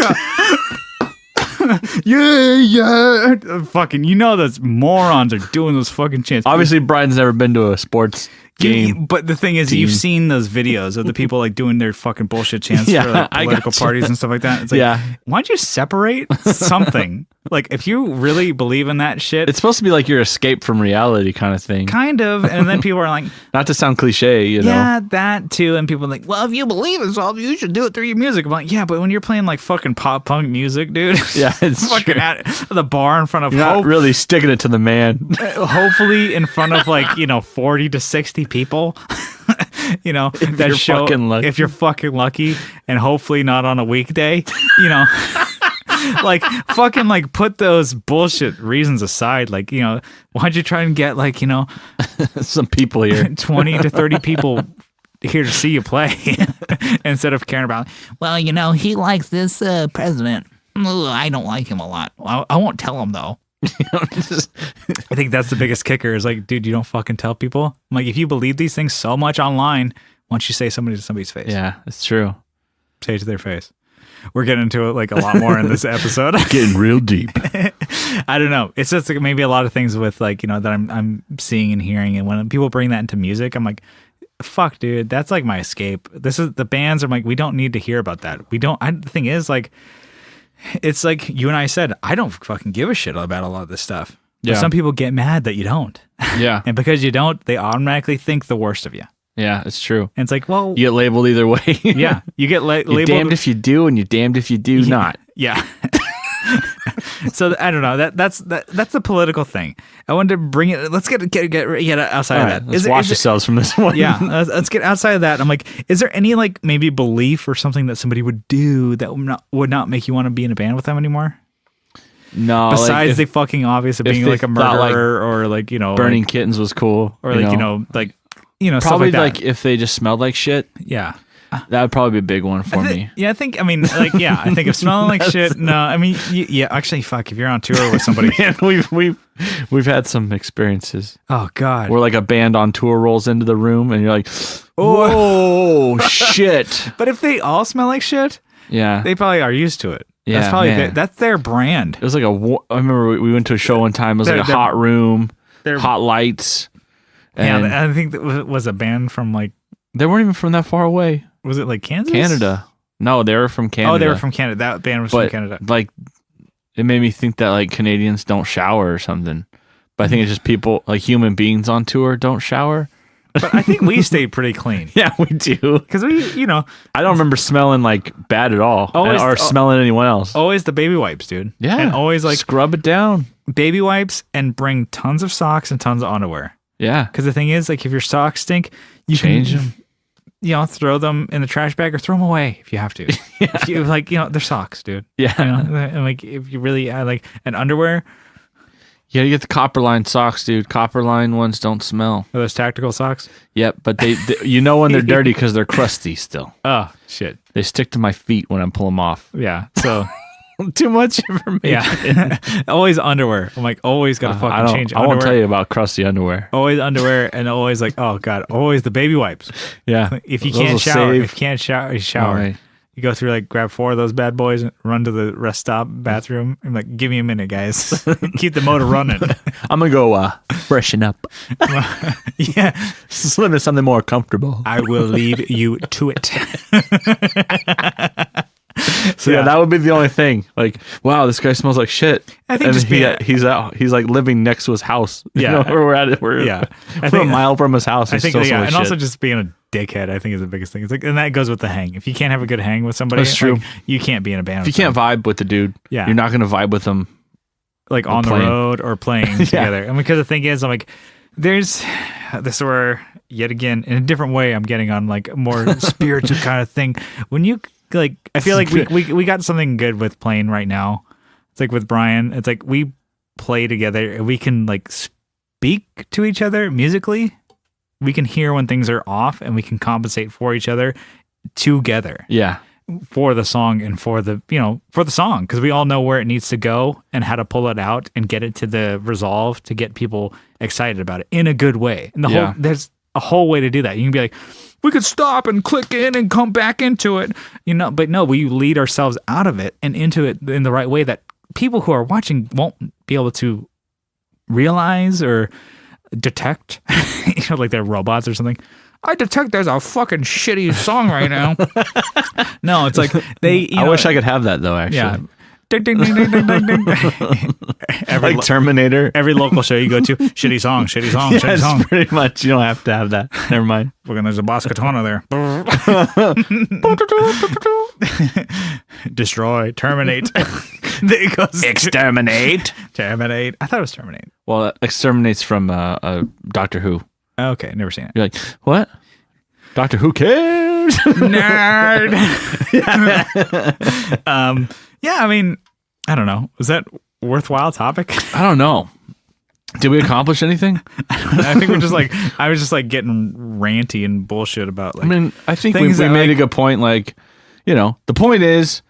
yeah. Fucking, those morons are doing those fucking chants. Obviously, Brian's never been to a sports game. But the thing is, you've seen those videos of the people like doing their fucking bullshit chants for like political parties and stuff like that. It's like, why don't you separate something? Like, if you really believe in that shit, it's supposed to be like your escape from reality kind of thing. Kind of. And then people are like, not to sound cliche, Yeah, that too. And people are like, well, if you believe in something, you should do it through your music. I'm like, yeah, but when you're playing like fucking pop punk music, dude. Yeah, it's fucking at the bar in front of you're not really sticking it to the man. Hopefully in front of like, 40 to 60 people. That show if you're fucking lucky, and hopefully not on a weekday, like fucking like put those bullshit reasons aside. Like, why'd you try and get like, some people here, 20 to 30 people here to see you play instead of caring about, well, he likes this president. I don't like him a lot. I won't tell him though. I think that's the biggest kicker is like, dude, you don't fucking tell people. I'm like, if you believe these things so much online, why don't you say somebody to somebody's face? Yeah, it's true. Say it to their face. we're getting into it like a lot more in this episode. Getting real deep. I don't know. It's just like maybe a lot of things with like, that I'm seeing and hearing. And when people bring that into music, I'm like, fuck, dude, that's like my escape. This is the bands. I'm like, we don't need to hear about that. The thing is, like, it's like you and I said, I don't fucking give a shit about a lot of this stuff. But some people get mad that you don't. Yeah. And because you don't, they automatically think the worst of you. Yeah, it's true. And it's like, well, you get labeled either way. Yeah. You get labeled. You're damned if you do, and you're damned if you do not. Yeah. So I don't know. That's the political thing. I wanted to bring it. Let's get outside of that. Let's wash yourselves from this one. Yeah, let's get outside of that. I'm like, is there any like maybe belief or something that somebody would do that would not make you want to be in a band with them anymore? No. Besides the fucking obvious of being like a murderer or like burning kittens was cool, or like probably stuff like that. Like if they just smelled like shit. Yeah. That would probably be a big one for me. Yeah, I think if smelling like shit, no, I mean, actually, fuck, if you're on tour with somebody. Man, we've had some experiences. Oh, God. Where like a band on tour rolls into the room and you're like, oh, shit. But if they all smell like shit, yeah, they probably are used to it. Yeah, that's probably that's their brand. It was like I remember we went to a show one time. It was like a hot room, hot lights. And I think that was a band from like. They weren't even from that far away. Was it like Kansas? Canada. No, they were from Canada. Oh, they were from Canada. That band was from Canada. Like, it made me think that like Canadians don't shower or something. But I think it's just people, like human beings on tour don't shower. But I think we stayed pretty clean. Yeah, we do. Because we, I don't remember smelling like bad at all. Or smelling anyone else. Always the baby wipes, dude. Yeah. And always like. Scrub it down. Baby wipes and bring tons of socks and tons of underwear. Yeah. Because the thing is, like, if your socks stink, you change them. Throw them in the trash bag or throw them away if you have to. Yeah. If you they're socks, dude. Yeah. And like, if you really like an underwear. Yeah, you get the copper line socks, dude. Copper line ones don't smell. Are those tactical socks? Yep, but they when they're dirty because they're crusty still. Oh, shit. They stick to my feet when I pull them off. Yeah, so. Too much information. Yeah. Always underwear. I'm like, always got to fucking change underwear. I won't tell you about crusty underwear. Always underwear and always like, oh, God, always the baby wipes. Yeah. If you can't shower, shower. Right. You go through, like, grab 4 of those bad boys and run to the rest stop bathroom. I'm like, give me a minute, guys. Keep the motor running. I'm going to go freshen up. Yeah. Swim is something more comfortable. I will leave you to it. So yeah, that would be the only thing. Like, wow, this guy smells like shit. I think he's like living next to his house. Yeah, where we're at it. We're a mile from his house. I think and also just being a dickhead, I think is the biggest thing. It's like, and that goes with the hang. If you can't have a good hang with somebody, that's true. Like, you can't be in a band. If you can't vibe with the dude, you're not gonna vibe with them. Like on the road or playing together. And because the thing is, I'm like, there's this where yet again in a different way, I'm getting on like a more spiritual kind of thing. When you like, I feel like we got something good with playing right now. It's like with Brian, it's like we play together and we can like speak to each other musically. We can hear when things are off and we can compensate for each other together. Yeah. For the song and for the song, because we all know where it needs to go and how to pull it out and get it to the resolve to get people excited about it in a good way. And there's a whole way to do that. You can be like, we could stop and click in and come back into it, but no, we lead ourselves out of it and into it in the right way that people who are watching won't be able to realize or detect, like they're robots or something. I detect there's a fucking shitty song right now. No, it's like I wish I could have that though, actually. Yeah. Ding, ding, ding, ding, ding, ding, ding. Like Terminator. Every local show you go to, shitty song, shitty song. Pretty much. You don't have to have that. Never mind. Fucking there's a Boss Katana there. Destroy, terminate. There goes exterminate. Terminate. I thought it was terminate. Well, exterminate's from Doctor Who. Okay, never seen it. You're like, what? Doctor Who cares? Nerd. Yeah, I mean, I don't know. Was that worthwhile topic? I don't know. Did we accomplish anything? I think I was just like getting ranty and bullshit about like. I mean, I think we made a good point. Like, the point is,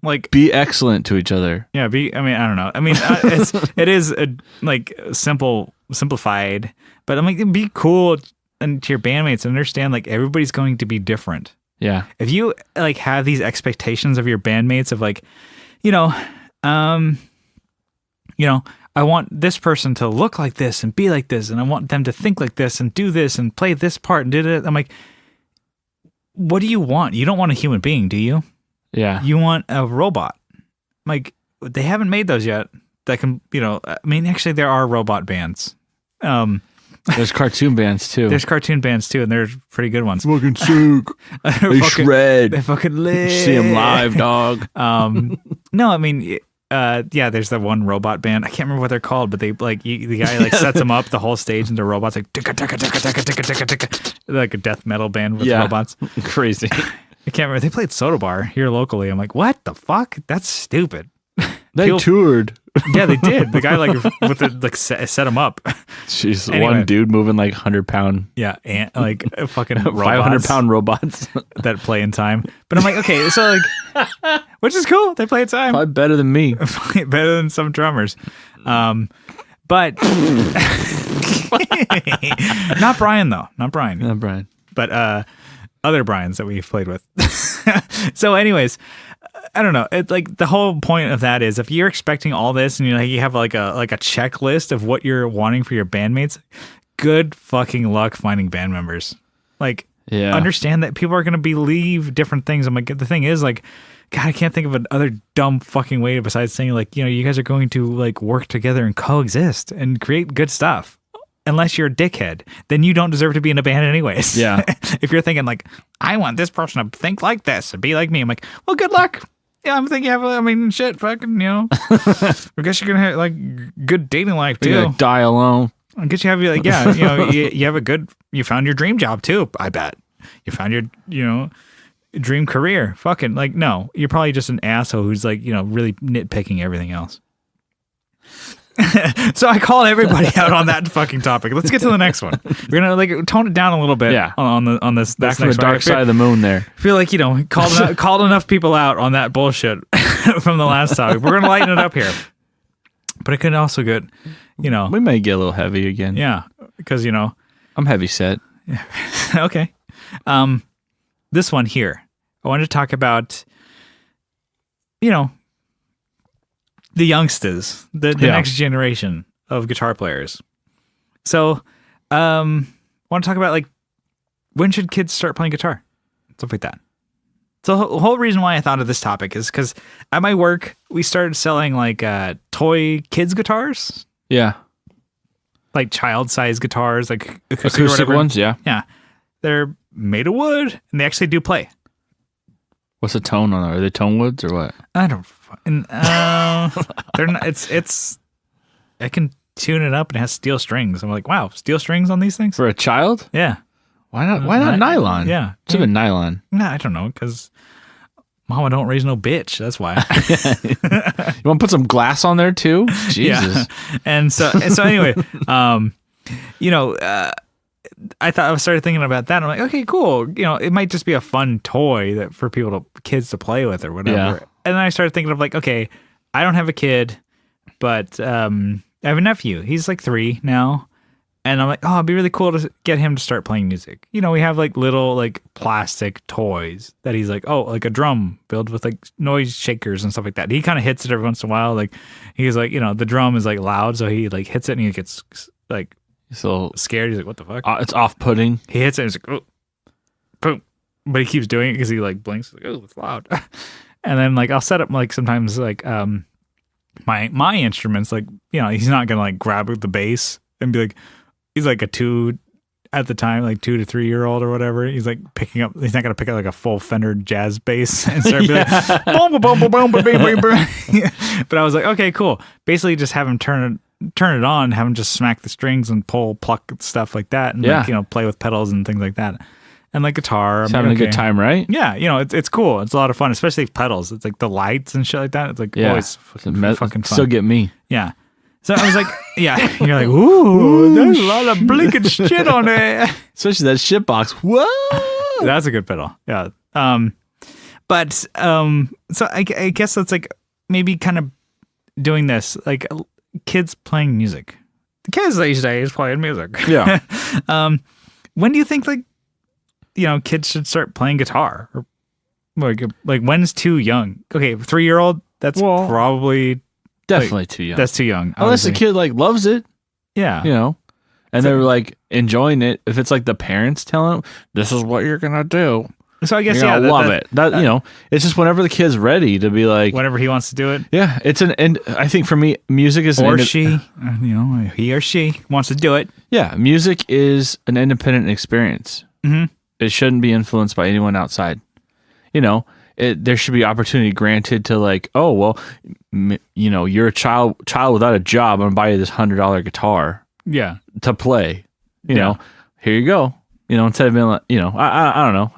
like, be excellent to each other. Yeah, I mean, I don't know. I mean, it is like simplified, but I'm like, be cool and to your bandmates and understand like everybody's going to be different. Yeah. If you like have these expectations of your bandmates of like, you know, I want this person to look like this and be like this, and I want them to think like this and do this and play this part and did it. I'm like, what do you want? You don't want a human being, do you? Yeah. You want a robot. Like, they haven't made those yet that can, I mean, actually there are robot bands. There's cartoon bands too. There's cartoon bands too, and they're pretty good ones. Fucking sick. They shred. They fucking lit. See them live, dog. No, I mean, there's the one robot band. I can't remember what they're called, but they like the guy like sets them up the whole stage, and the robots like like a death metal band with robots. Crazy. I can't remember. They played Soda Bar here locally. I'm like, what the fuck? That's stupid. They toured. Yeah, they did. The guy set him up. Jeez, anyway. One dude moving like 100-pound. Yeah, and like fucking 500-pound robots that play in time. But I'm like, okay, so like, which is cool. They play in time. Probably better than me. Better than some drummers. But not Brian though. Not Brian. Not Brian. But other Brians that we've played with. So, anyways. I don't know. It's like the whole point of that is if you're expecting all this and you have like a checklist of what you're wanting for your bandmates, good fucking luck finding band members. Like, understand that people are going to believe different things. I'm like, the thing is like, God, I can't think of another dumb fucking way besides saying like, you guys are going to like work together and coexist and create good stuff. Unless you're a dickhead, then you don't deserve to be in a band anyways. Yeah. If you're thinking like, I want this person to think like this and be like me, I'm like, well, good luck. Yeah, I'm thinking shit, fucking, I guess you're going to have like good dating life too. You're gonna die alone. I guess you have like, you have you found your dream job too, I bet. You found your, dream career. Fucking like, no, you're probably just an asshole who's like, really nitpicking everything else. So I called everybody out on that fucking topic. Let's get to the next one. We're gonna like tone it down a little bit. Yeah. On this back from the dark side of the moon. There. I feel like called enough people out on that bullshit from the last topic. We're gonna lighten it up here, but it could also get, we may get a little heavy again. Yeah, because I'm heavy set. Okay. This one here, I wanted to talk about, the youngsters, the next generation of guitar players. So, I want to talk about like, when should kids start playing guitar? Stuff like that. So the whole reason why I thought of this topic is because at my work, we started selling like toy kids guitars. Yeah. Like child-sized guitars, like acoustic ones, yeah. Yeah. They're made of wood, and they actually do play. What's the tone on them? Are they tone woods or what? I don't. They're not. It's. I can tune it up and it has steel strings. I'm like, wow, steel strings on these things for a child? Yeah. Why not? Why not nylon? Yeah, it's even nylon. No, I don't know, because Mama don't raise no bitch. That's why. You want to put some glass on there too? Jesus. Yeah. And so anyway, I started thinking about that. I'm like, okay, cool. It might just be a fun toy that for kids to play with or whatever. Yeah. And then I started thinking of like, okay, I don't have a kid, but I have a nephew. He's like 3 now. And I'm like, oh, it'd be really cool to get him to start playing music. We have like little like plastic toys that he's like, oh, like a drum filled with like noise shakers and stuff like that. He kind of hits it every once in a while. Like he's like, the drum is like loud. So he like hits it and he gets like, he's a little scared. He's like, what the fuck? It's off-putting. He hits it and he's like, oh, boom. But he keeps doing it because he like blinks. Like, oh, it's loud. And then like I'll set up like sometimes like my instruments, like, he's not gonna like grab the bass and be like, he's like a 2 at the time, like 2 to 3 year old or whatever. He's like picking up. He's not gonna pick up like a full Fender jazz bass and start being like, boom, boom, boom, boom, boom, boom, boom. But I was like, okay, cool. Basically, just have him turn it on, have him just smack the strings and pluck stuff like that, and like, play with pedals and things like that. And like guitar, he's having a good time, right? Yeah, it's cool. It's a lot of fun, especially pedals. It's like the lights and shit like that. It's like always fucking fun. Still get me. Yeah. So I was like, yeah. You're like, ooh, there's a lot of blinking shit on there. Especially that shit box. Whoa, that's a good pedal. Yeah. But so I guess it's like maybe kind of doing this, like kids playing music. The kids these days playing music. Yeah. When do you think like kids should start playing guitar. Or like when's too young? Okay, 3-year-old. That's probably definitely too young. That's too young. Unless the kid like loves it. Yeah. And they're like enjoying it. If it's like the parents telling them, this is what you're gonna do. So I guess I love it. It's just whenever the kid's ready to be like whenever he wants to do it. Yeah, and I think for me, music is he or she wants to do it. Yeah, music is an independent experience. Mm-hmm. It shouldn't be influenced by anyone outside. There should be opportunity granted to like, oh well, you're a child without a job. I'm gonna buy you this $100 guitar. Yeah, to play. Here you go. Instead of being like, I don't know.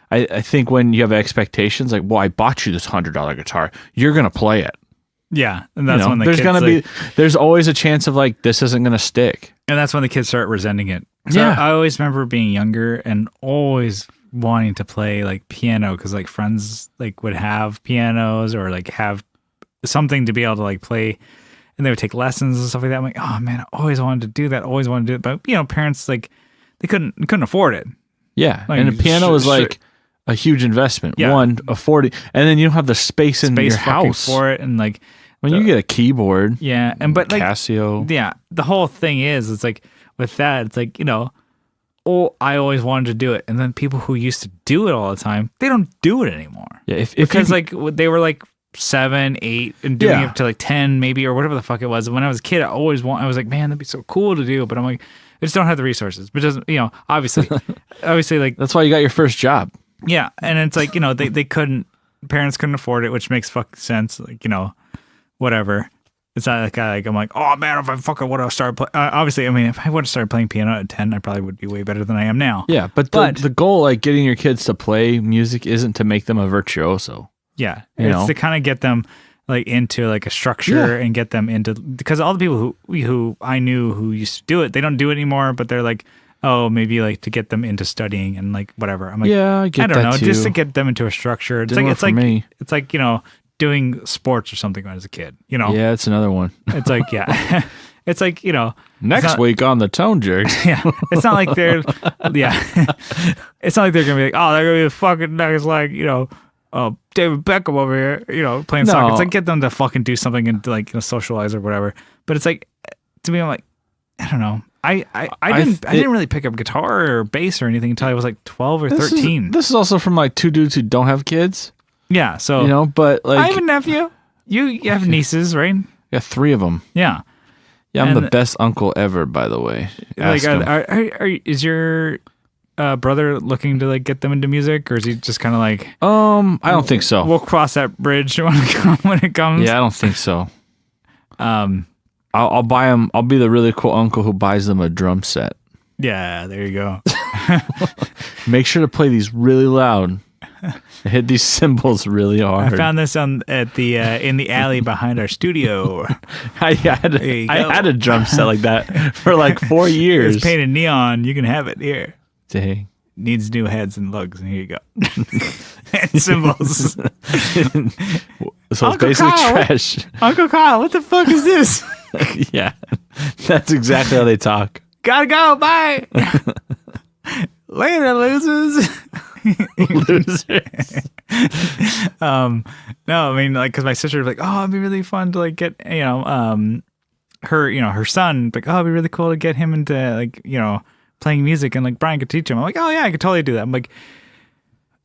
I think when you have expectations, like, well, I bought you this $100 guitar, you're gonna play it. Yeah, and that's when there's always a chance of like this isn't gonna stick, and that's when the kids start resenting it. So I always remember being younger and always wanting to play like piano because like friends like would have pianos or like have something to be able to like play, and they would take lessons and stuff like that. I'm like, oh man, I always wanted to do that. Always wanted to do it, but parents like they couldn't afford it. Yeah, like, and a piano is like a huge investment. Yeah. One, affording, and then you don't have the space in your house for it, and like when you get a keyboard. Yeah, and but like Casio. Yeah, the whole thing is, it's like with that, it's like I always wanted to do it, and then people who used to do it all the time, they don't do it anymore. Yeah, because like they were like 7, 8, and doing it to like 10 maybe or whatever the fuck it was. When I was a kid, I was like, man, that'd be so cool to do, but I'm like, I just don't have the resources. But doesn't obviously like that's why you got your first job. Yeah, and it's like they couldn't, parents couldn't afford it, which makes fucking sense. Like whatever. It's not like I'm like, oh man, if I fucking would have started playing. Obviously, I mean, if I would have started playing piano at 10, I probably would be way better than I am now. Yeah, but the goal, like getting your kids to play music, isn't to make them a virtuoso. Yeah, it's to kind of get them like into like a structure and get them into, because all the people who I knew who used to do it, they don't do it anymore. But they're like, oh, maybe like to get them into studying and like whatever. I'm like, I don't know, just to get them into a structure. It's like doing sports or something when I was a kid, Yeah, it's another one. It's like, it's like, next week on the Tone Jerks. Yeah. It's not like they're, it's not like they're going to be like, oh, they're going to be fucking next, like, David Beckham over here, playing soccer. It's like, get them to fucking do something and like, socialize or whatever. But it's like, to me, I'm like, I don't know. I didn't really pick up guitar or bass or anything until I was like 12 or 13. This is also from like two dudes who don't have kids. Yeah, so but like I have a nephew. You have nieces, right? Yeah, 3 of them. Yeah, I'm the best uncle ever, by the way. Like, is your brother looking to like get them into music, or is he just kind of like? I don't think so. We'll cross that bridge when it comes. Yeah, I don't think so. I'll buy him. I'll be the really cool uncle who buys them a drum set. Yeah, there you go. Make sure to play these really loud. Hit these cymbals really hard. I found this in the alley behind our studio. I had a drum set like that for like 4 years. It's painted neon. You can have it here. Dang. Needs new heads and lugs, and here you go. And cymbals. So it's Uncle basically Kyle, trash. Uncle Kyle, what the fuck is this? Yeah, that's exactly how they talk. Gotta go. Bye. Later, losers. Losers. No, I mean, like, because my sister was like, oh, it'd be really fun to like get her son, like, oh, it'd be really cool to get him into like playing music, and like Brian could teach him. I'm like, oh yeah, I could totally do that. I'm like,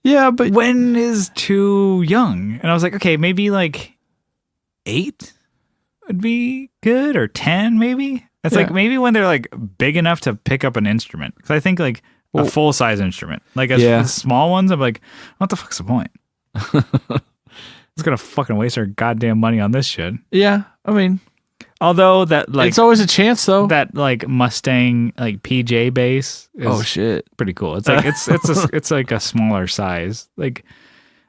yeah, but when is too young? And I was like, okay, maybe like 8 would be good, or 10 maybe. It's like maybe when they're like big enough to pick up an instrument, because I think like a full size instrument, like as small ones, I'm like, what the fuck's the point? It's gonna fucking waste our goddamn money on this shit. Yeah, I mean, although that like it's always a chance though. That like Mustang like PJ bass is pretty cool. It's like it's like a smaller size. Like,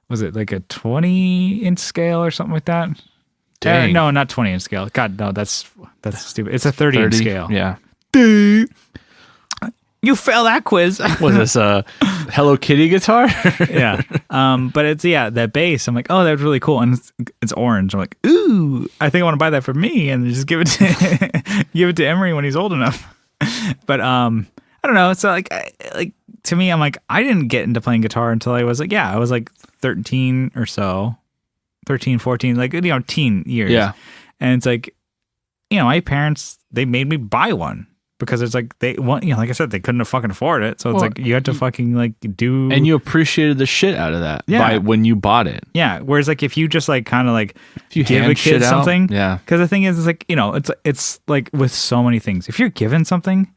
was it like a 20-inch scale or something like that? No, not 20-inch scale. God, no, that's stupid. It's a 30-inch scale. Yeah. You failed that quiz. Was this a Hello Kitty guitar? Yeah. But it's that bass. I'm like, oh, that's really cool, and it's orange. I'm like, ooh, I think I want to buy that for me, and just give it to Emery when he's old enough. But I don't know. So like to me, I'm like, I didn't get into playing guitar until I was like, I was like 13 or so, 13, 14, like, teen years. Yeah. And it's like, my parents, they made me buy one because it's like they want, like I said, they couldn't fucking afford it. So it's like you had to fucking like do. And you appreciated the shit out of that by when you bought it. Yeah. Whereas like if you just like kind of like if you give a kid something. Yeah. Because the thing is, it's like, it's like with so many things. If you're given something,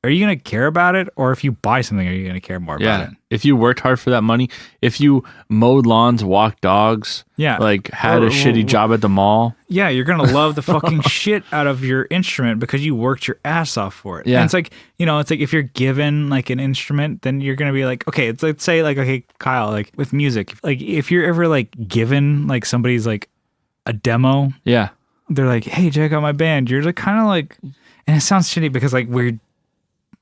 are you going to care about it? Or if you buy something, are you going to care more about it? If you worked hard for that money, if you mowed lawns, walked dogs, like had a shitty job at the mall. Yeah, you're going to love the fucking shit out of your instrument because you worked your ass off for it. Yeah. And it's like, it's like if you're given like an instrument, then you're going to be like, okay, let's say like, okay, Kyle, like with music, like if you're ever like given like somebody's like a demo. Yeah. They're like, hey, check out my band. You're like kind of like, and it sounds shitty because like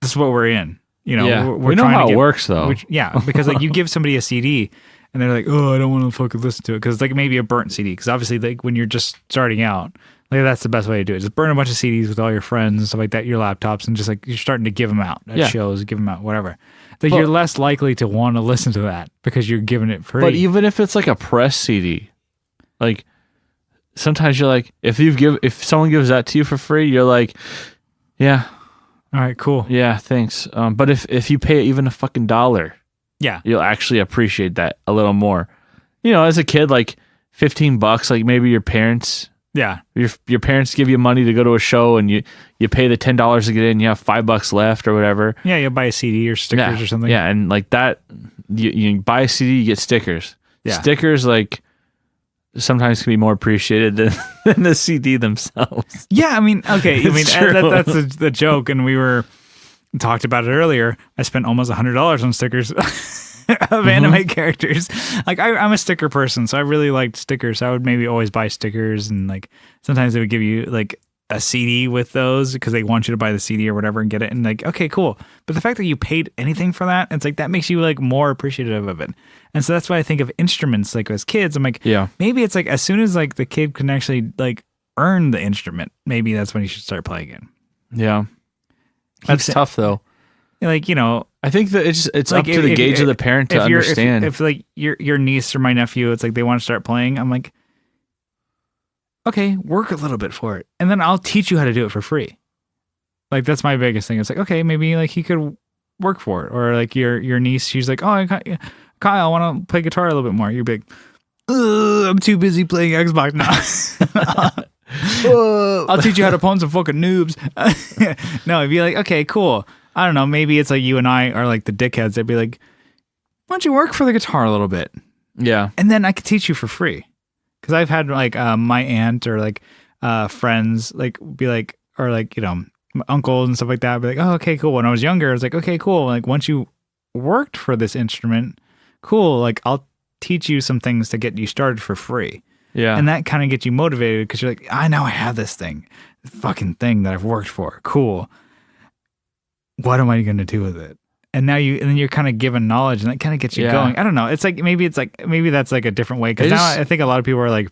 this is what we're in. We know how it works though. Because like you give somebody a CD and they're like, oh, I don't want to fucking listen to it because like maybe a burnt CD. Because obviously like when you're just starting out, like that's the best way to do it. Just burn a bunch of CDs with all your friends and stuff like that, your laptops, and just like you're starting to give them out at shows, give them out, whatever. Like you're less likely to want to listen to that because you're giving it free. But even if it's like a press CD, like sometimes you're like, if someone gives that to you for free, you're like, yeah. All right, cool. Yeah, thanks. But if you pay even a fucking $1, you'll actually appreciate that a little more. As a kid, like $15, like maybe your parents, your parents give you money to go to a show, and you pay the $10 to get in. You have $5 left or whatever. Yeah, you'll buy a CD or stickers or something. Yeah, and like that, you buy a CD, you get stickers. Yeah, stickers like sometimes can be more appreciated than the CD themselves. Yeah, I mean, okay, that's the joke, and we talked about it earlier. I spent almost $100 on stickers of anime characters. Like I'm a sticker person, so I really liked stickers. I would maybe always buy stickers, and like sometimes they would give you like a CD with those because they want you to buy the CD or whatever and get it. And like, okay, cool. But the fact that you paid anything for that, it's like that makes you like more appreciative of it. And so that's why I think of instruments like as kids. I'm like, maybe it's like as soon as like the kid can actually like earn the instrument, maybe that's when you should start playing it. Yeah. That's tough though. Like, I think that it's like up to the gauge of the parent to understand. If like your niece or my nephew, it's like they want to start playing, I'm like, okay, work a little bit for it. And then I'll teach you how to do it for free. Like, that's my biggest thing. It's like, okay, maybe like he could work for it. Or like your niece, she's like, oh, Kyle, I want to play guitar a little bit more. You're big. I'm too busy playing Xbox now. I'll teach you how to pawn some fucking noobs. No, it'd be like, okay, cool. I don't know. Maybe it's like you and I are like the dickheads. They'd be like, why don't you work for the guitar a little bit? Yeah. And then I could teach you for free. Because I've had like my aunt or like friends like be like, or like, my uncles and stuff like that. Be like, oh, okay, cool. When I was younger, I was like, okay, cool. Like once you worked for this instrument, cool. Like I'll teach you some things to get you started for free. Yeah. And that kind of gets you motivated because you're like, I know I have this fucking thing that I've worked for. Cool. What am I going to do with it? And now then you're kind of given knowledge, and that kind of gets you going. I don't know. It's like maybe that's like a different way. Because now I think a lot of people are like,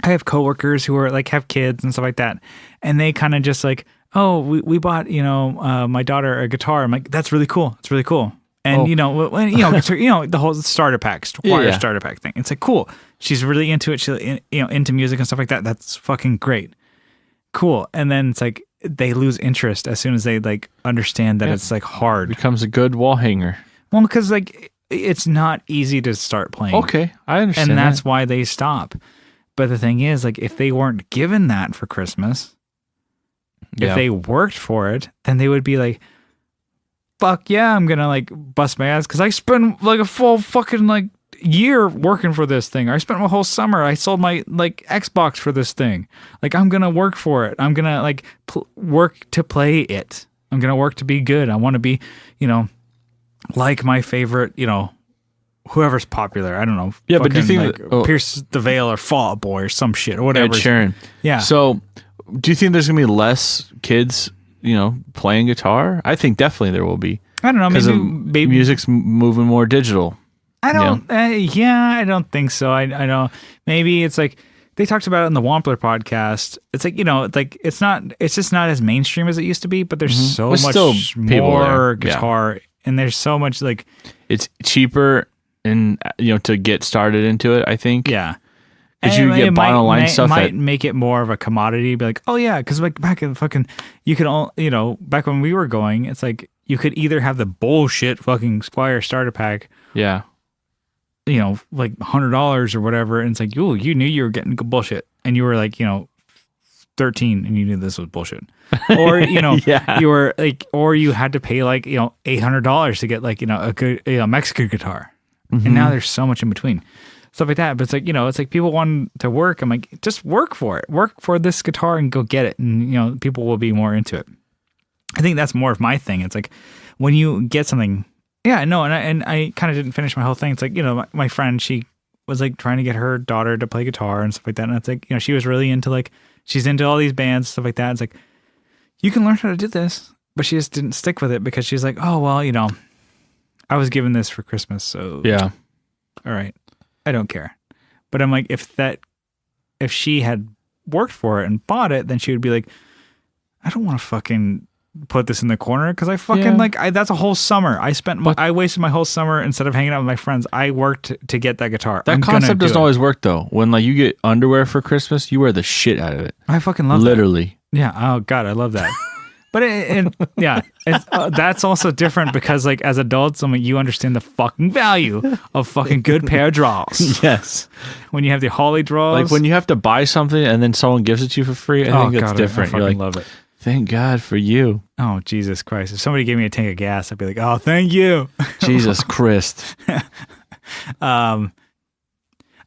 I have coworkers who are like have kids and stuff like that, and they kind of just like, oh, we bought my daughter a guitar. I'm like, that's really cool. It's really cool. And the whole starter pack, starter pack thing. It's like cool. She's really into it. She's into music and stuff like that. That's fucking great. Cool. And then it's like they lose interest as soon as they like understand that it's like hard. It becomes a good wall hanger. Well, because like it's not easy to start playing. Okay, I understand. And that's why they stop. But the thing is, like, if they weren't given that for Christmas, if they worked for it, then they would be like, fuck yeah, I'm gonna like bust my ass because I spent like a full fucking like year working for this thing. I spent my whole summer. I sold my like Xbox for this thing. Like I'm gonna work for it. I'm gonna like work to play it. I'm gonna work to be good. I want to be, like my favorite, whoever's popular. I don't know. Yeah, but do you think like, Pierce the Veil or Fall Out Boy or some shit or whatever? Ed Sheeran. Yeah. So, do you think there's gonna be less kids, playing guitar? I think definitely there will be. I don't know. Maybe music's moving more digital. I don't. I don't think so. I know. Maybe it's like they talked about it in the Wampler podcast. It's like it's not. It's just not as mainstream as it used to be. But there's so much more guitar and there's so much like it's cheaper and to get started into it. I think because you get bought online stuff. Might make it more of a commodity. Be like, oh yeah, because like back in fucking, you could all back when we were going, it's like you could either have the bullshit fucking Squire starter pack. Yeah. Like $100 or whatever, and it's like, ooh, you knew you were getting bullshit, and you were like, 13, and you knew this was bullshit, or you were like, or you had to pay like $800 to get like a good Mexican guitar, and now there's so much in between, stuff like that. But it's like it's like people want to work. I'm like, just work for it, work for this guitar, and go get it, and people will be more into it. I think that's more of my thing. It's like when you get something. Yeah, no, and I kind of didn't finish my whole thing. It's like, my friend, she was like trying to get her daughter to play guitar and stuff like that. And it's like, she was really into like, she's into all these bands, stuff like that. It's like, you can learn how to do this, but she just didn't stick with it because she's like, oh, well, I was given this for Christmas. So yeah, all right, I don't care. But I'm like, if she had worked for it and bought it, then she would be like, I don't want to fucking put this in the corner because I fucking that's a whole summer. I wasted my whole summer instead of hanging out with my friends. I worked to get that guitar. That concept doesn't always work though. When like you get underwear for Christmas, you wear the shit out of it. I fucking love literally. That. Yeah. Oh God, I love that. But that's also different because like as adults, you understand the fucking value of fucking good pair of drawers. Yes. When you have the holly drawers, like when you have to buy something and then someone gives it to you for free, I think that's different. I fucking love it. Thank God for you. Oh, Jesus Christ. If somebody gave me a tank of gas, I'd be like, oh, thank you. Jesus Christ. I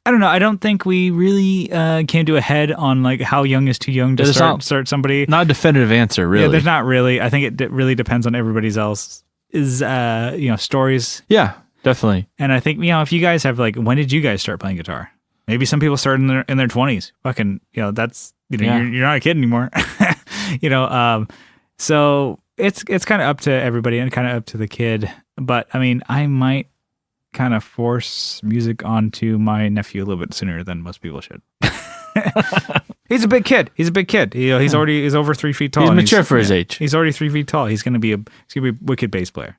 don't know. I don't think we really came to a head on like how young is too young to start somebody. Not a definitive answer, really. Yeah, there's not really. I think it really depends on everybody's stories. Yeah, definitely. And I think, if you guys have like, when did you guys start playing guitar? Maybe some people start in their 20s. Fucking, that's, you're not a kid anymore. So it's kind of up to everybody and kind of up to the kid. But I mean, I might kind of force music onto my nephew a little bit sooner than most people should. He's a big kid. He's he's over 3 feet tall. He's mature for his age. He's already 3 feet tall. He's gonna be a wicked bass player.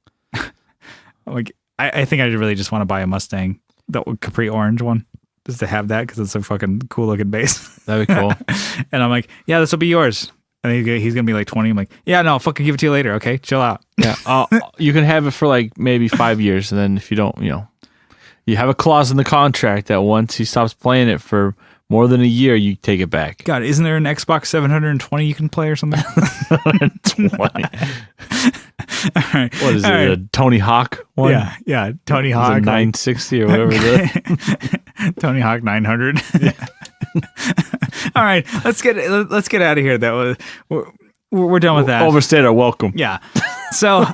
Like I think I really just want to buy a Mustang, the Capri orange one. Just to have that because it's a fucking cool looking bass. That'd be cool. And I'm like, yeah, this will be yours. And he's gonna be like 20. I'm like, yeah, no, I'll fucking give it to you later. Okay, chill out. Yeah, you can have it for like maybe 5 years, and then if you don't, you have a clause in the contract that once he stops playing it for more than a year, you take it back. God, isn't there an Xbox 720 you can play or something? 720. All right. What is it? Right. A Tony Hawk one? Yeah, Tony Hawk 960 or whatever it is. Tony Hawk 900. Yeah. All right, let's get out of here. We're done with that. Overstayed our welcome. Yeah. So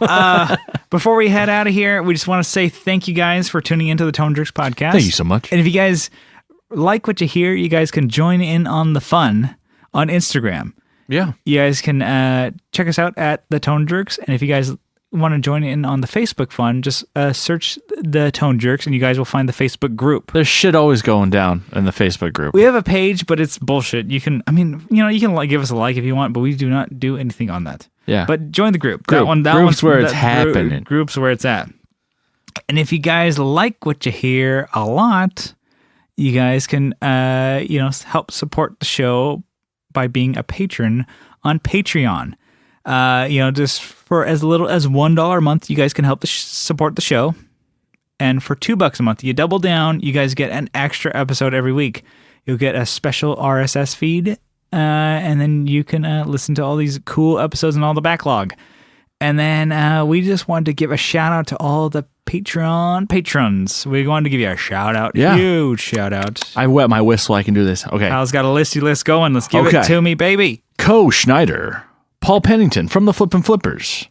before we head out of here, we just want to say thank you guys for tuning into the Tone Jerks podcast. Thank you so much. And if you guys like what you hear, you guys can join in on the fun on Instagram. Yeah. You guys can check us out at the Tone Jerks. And if you guys want to join in on the Facebook fun, just search the Tone Jerks and you guys will find the Facebook group. There's shit always going down in the Facebook group. We have a page, but it's bullshit. You can give us a like if you want, but we do not do anything on that. Yeah. But join the group. Group's where it's happening. Group's where it's at. And if you guys like what you hear a lot, you guys can help support the show by being a patron on Patreon. Just for as little as $1 a month, you guys can help support the show. And for $2 a month, you double down. You guys get an extra episode every week. You'll get a special RSS feed, and then you can listen to all these cool episodes and all the backlog. And then we just wanted to give a shout out to all the Patreon patrons. We wanted to give you a shout out. Yeah. Huge shout out. I wet my whistle. I can do this. Okay. Kyle's got a listy list going. Let's give it to me, baby. Co Schneider. Paul Pennington from the Flippin' Flippers.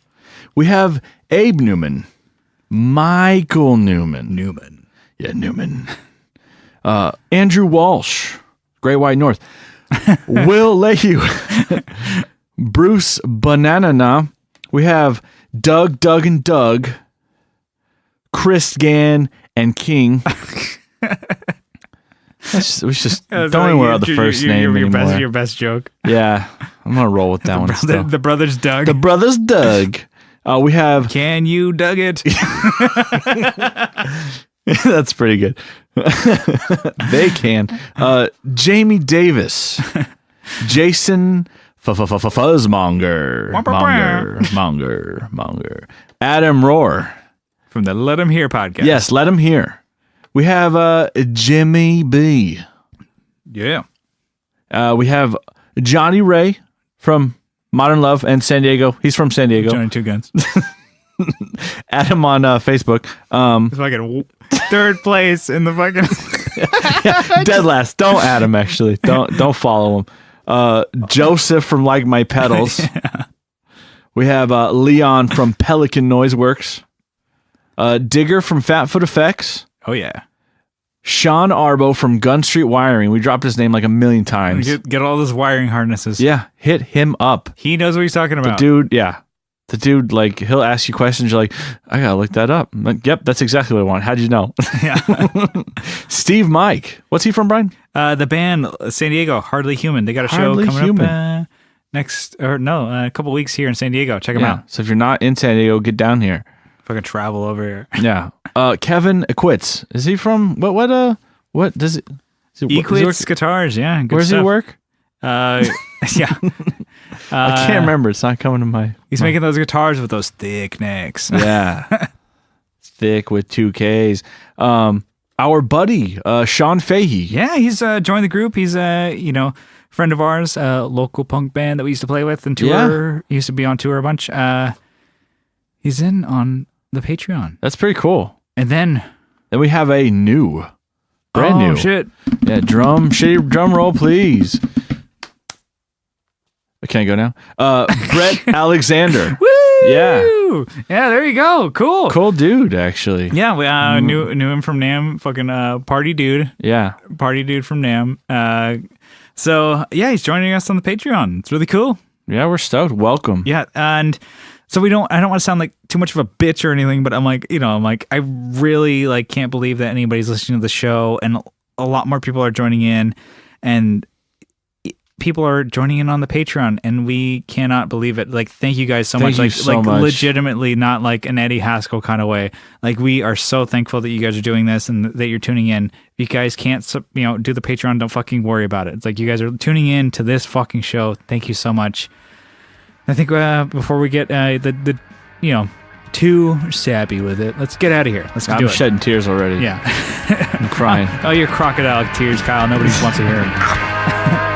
We have Abe Newman. Michael Newman. Yeah, Newman. Andrew Walsh. Great White North. Will Leahy. Bruce Banana. We have Doug, and Doug. Chris Gann and King. We just don't even worry about the first name anymore. Your best joke. Yeah, I'm gonna roll with that one. The brothers Doug. The brothers Doug. We have. Can you dug it? That's pretty good. They can. Jamie Davis, Jason Fuzzmonger, Monger, Adam Rohr from the Let 'Em Hear podcast. Yes, Let 'Em Hear. We have Jimmy B. Yeah. We have Johnny Ray from Modern Love and San Diego. He's from San Diego. Johnny Two Guns. Add him on Facebook. It's fucking third place in the fucking dead last. Don't add him. Actually, don't follow him. Joseph from Like My Pedals. Yeah. We have Leon from Pelican Noise Works. Digger from Fat Foot Effects. Oh yeah. Sean Arbo from Gun Street Wiring. We dropped his name like a million times. Get all those wiring harnesses. Yeah, hit him up. He knows what he's talking about. The dude, like, he'll ask you questions. You're like, I gotta look that up. I'm like, yep, that's exactly what I want. How'd you know? Yeah. Steve Mike. What's he from, Brian? The band San Diego, Hardly Human. They got a show coming up a couple weeks here in San Diego. Check them out. So if you're not in San Diego, get down here. Fucking travel over here. Yeah. Kevin Equits. Is he from what does it? Equits Guitars. Yeah. Where does he work? Yeah. I can't remember. It's not coming to my. He's making those guitars with those thick necks. Yeah. Thick with 2 Ks. Our buddy, Sean Fahey. Yeah, he's joined the group. He's friend of ours, local punk band that we used to play with and tour. Yeah. He used to be on tour a bunch. He's in on the Patreon. That's pretty cool. And then we have a brand new. Oh shit. Yeah, drum roll, please. Can I go now? Brett Alexander. Woo! Yeah. Yeah, there you go. Cool dude, actually. Yeah, we knew him from NAMM. Fucking party dude. Yeah. Party dude from NAMM. So yeah, he's joining us on the Patreon. It's really cool. Yeah, we're stoked. Welcome. Yeah, and so I don't want to sound like too much of a bitch or anything, but I'm like, I really can't believe that anybody's listening to the show, and a lot more people are joining in, and people are joining in on the Patreon, and we cannot believe it. Like, thank you guys so much. Thank you so much. Legitimately, not like an Eddie Haskell kind of way. Like, we are so thankful that you guys are doing this and that you're tuning in. If you guys can't, do the Patreon, don't fucking worry about it. It's like you guys are tuning in to this fucking show. Thank you so much. I think before we get too sappy with it, let's get out of here. I'm shedding tears already. Yeah. I'm crying. Oh, your crocodile tears, Kyle. Nobody wants to hear them.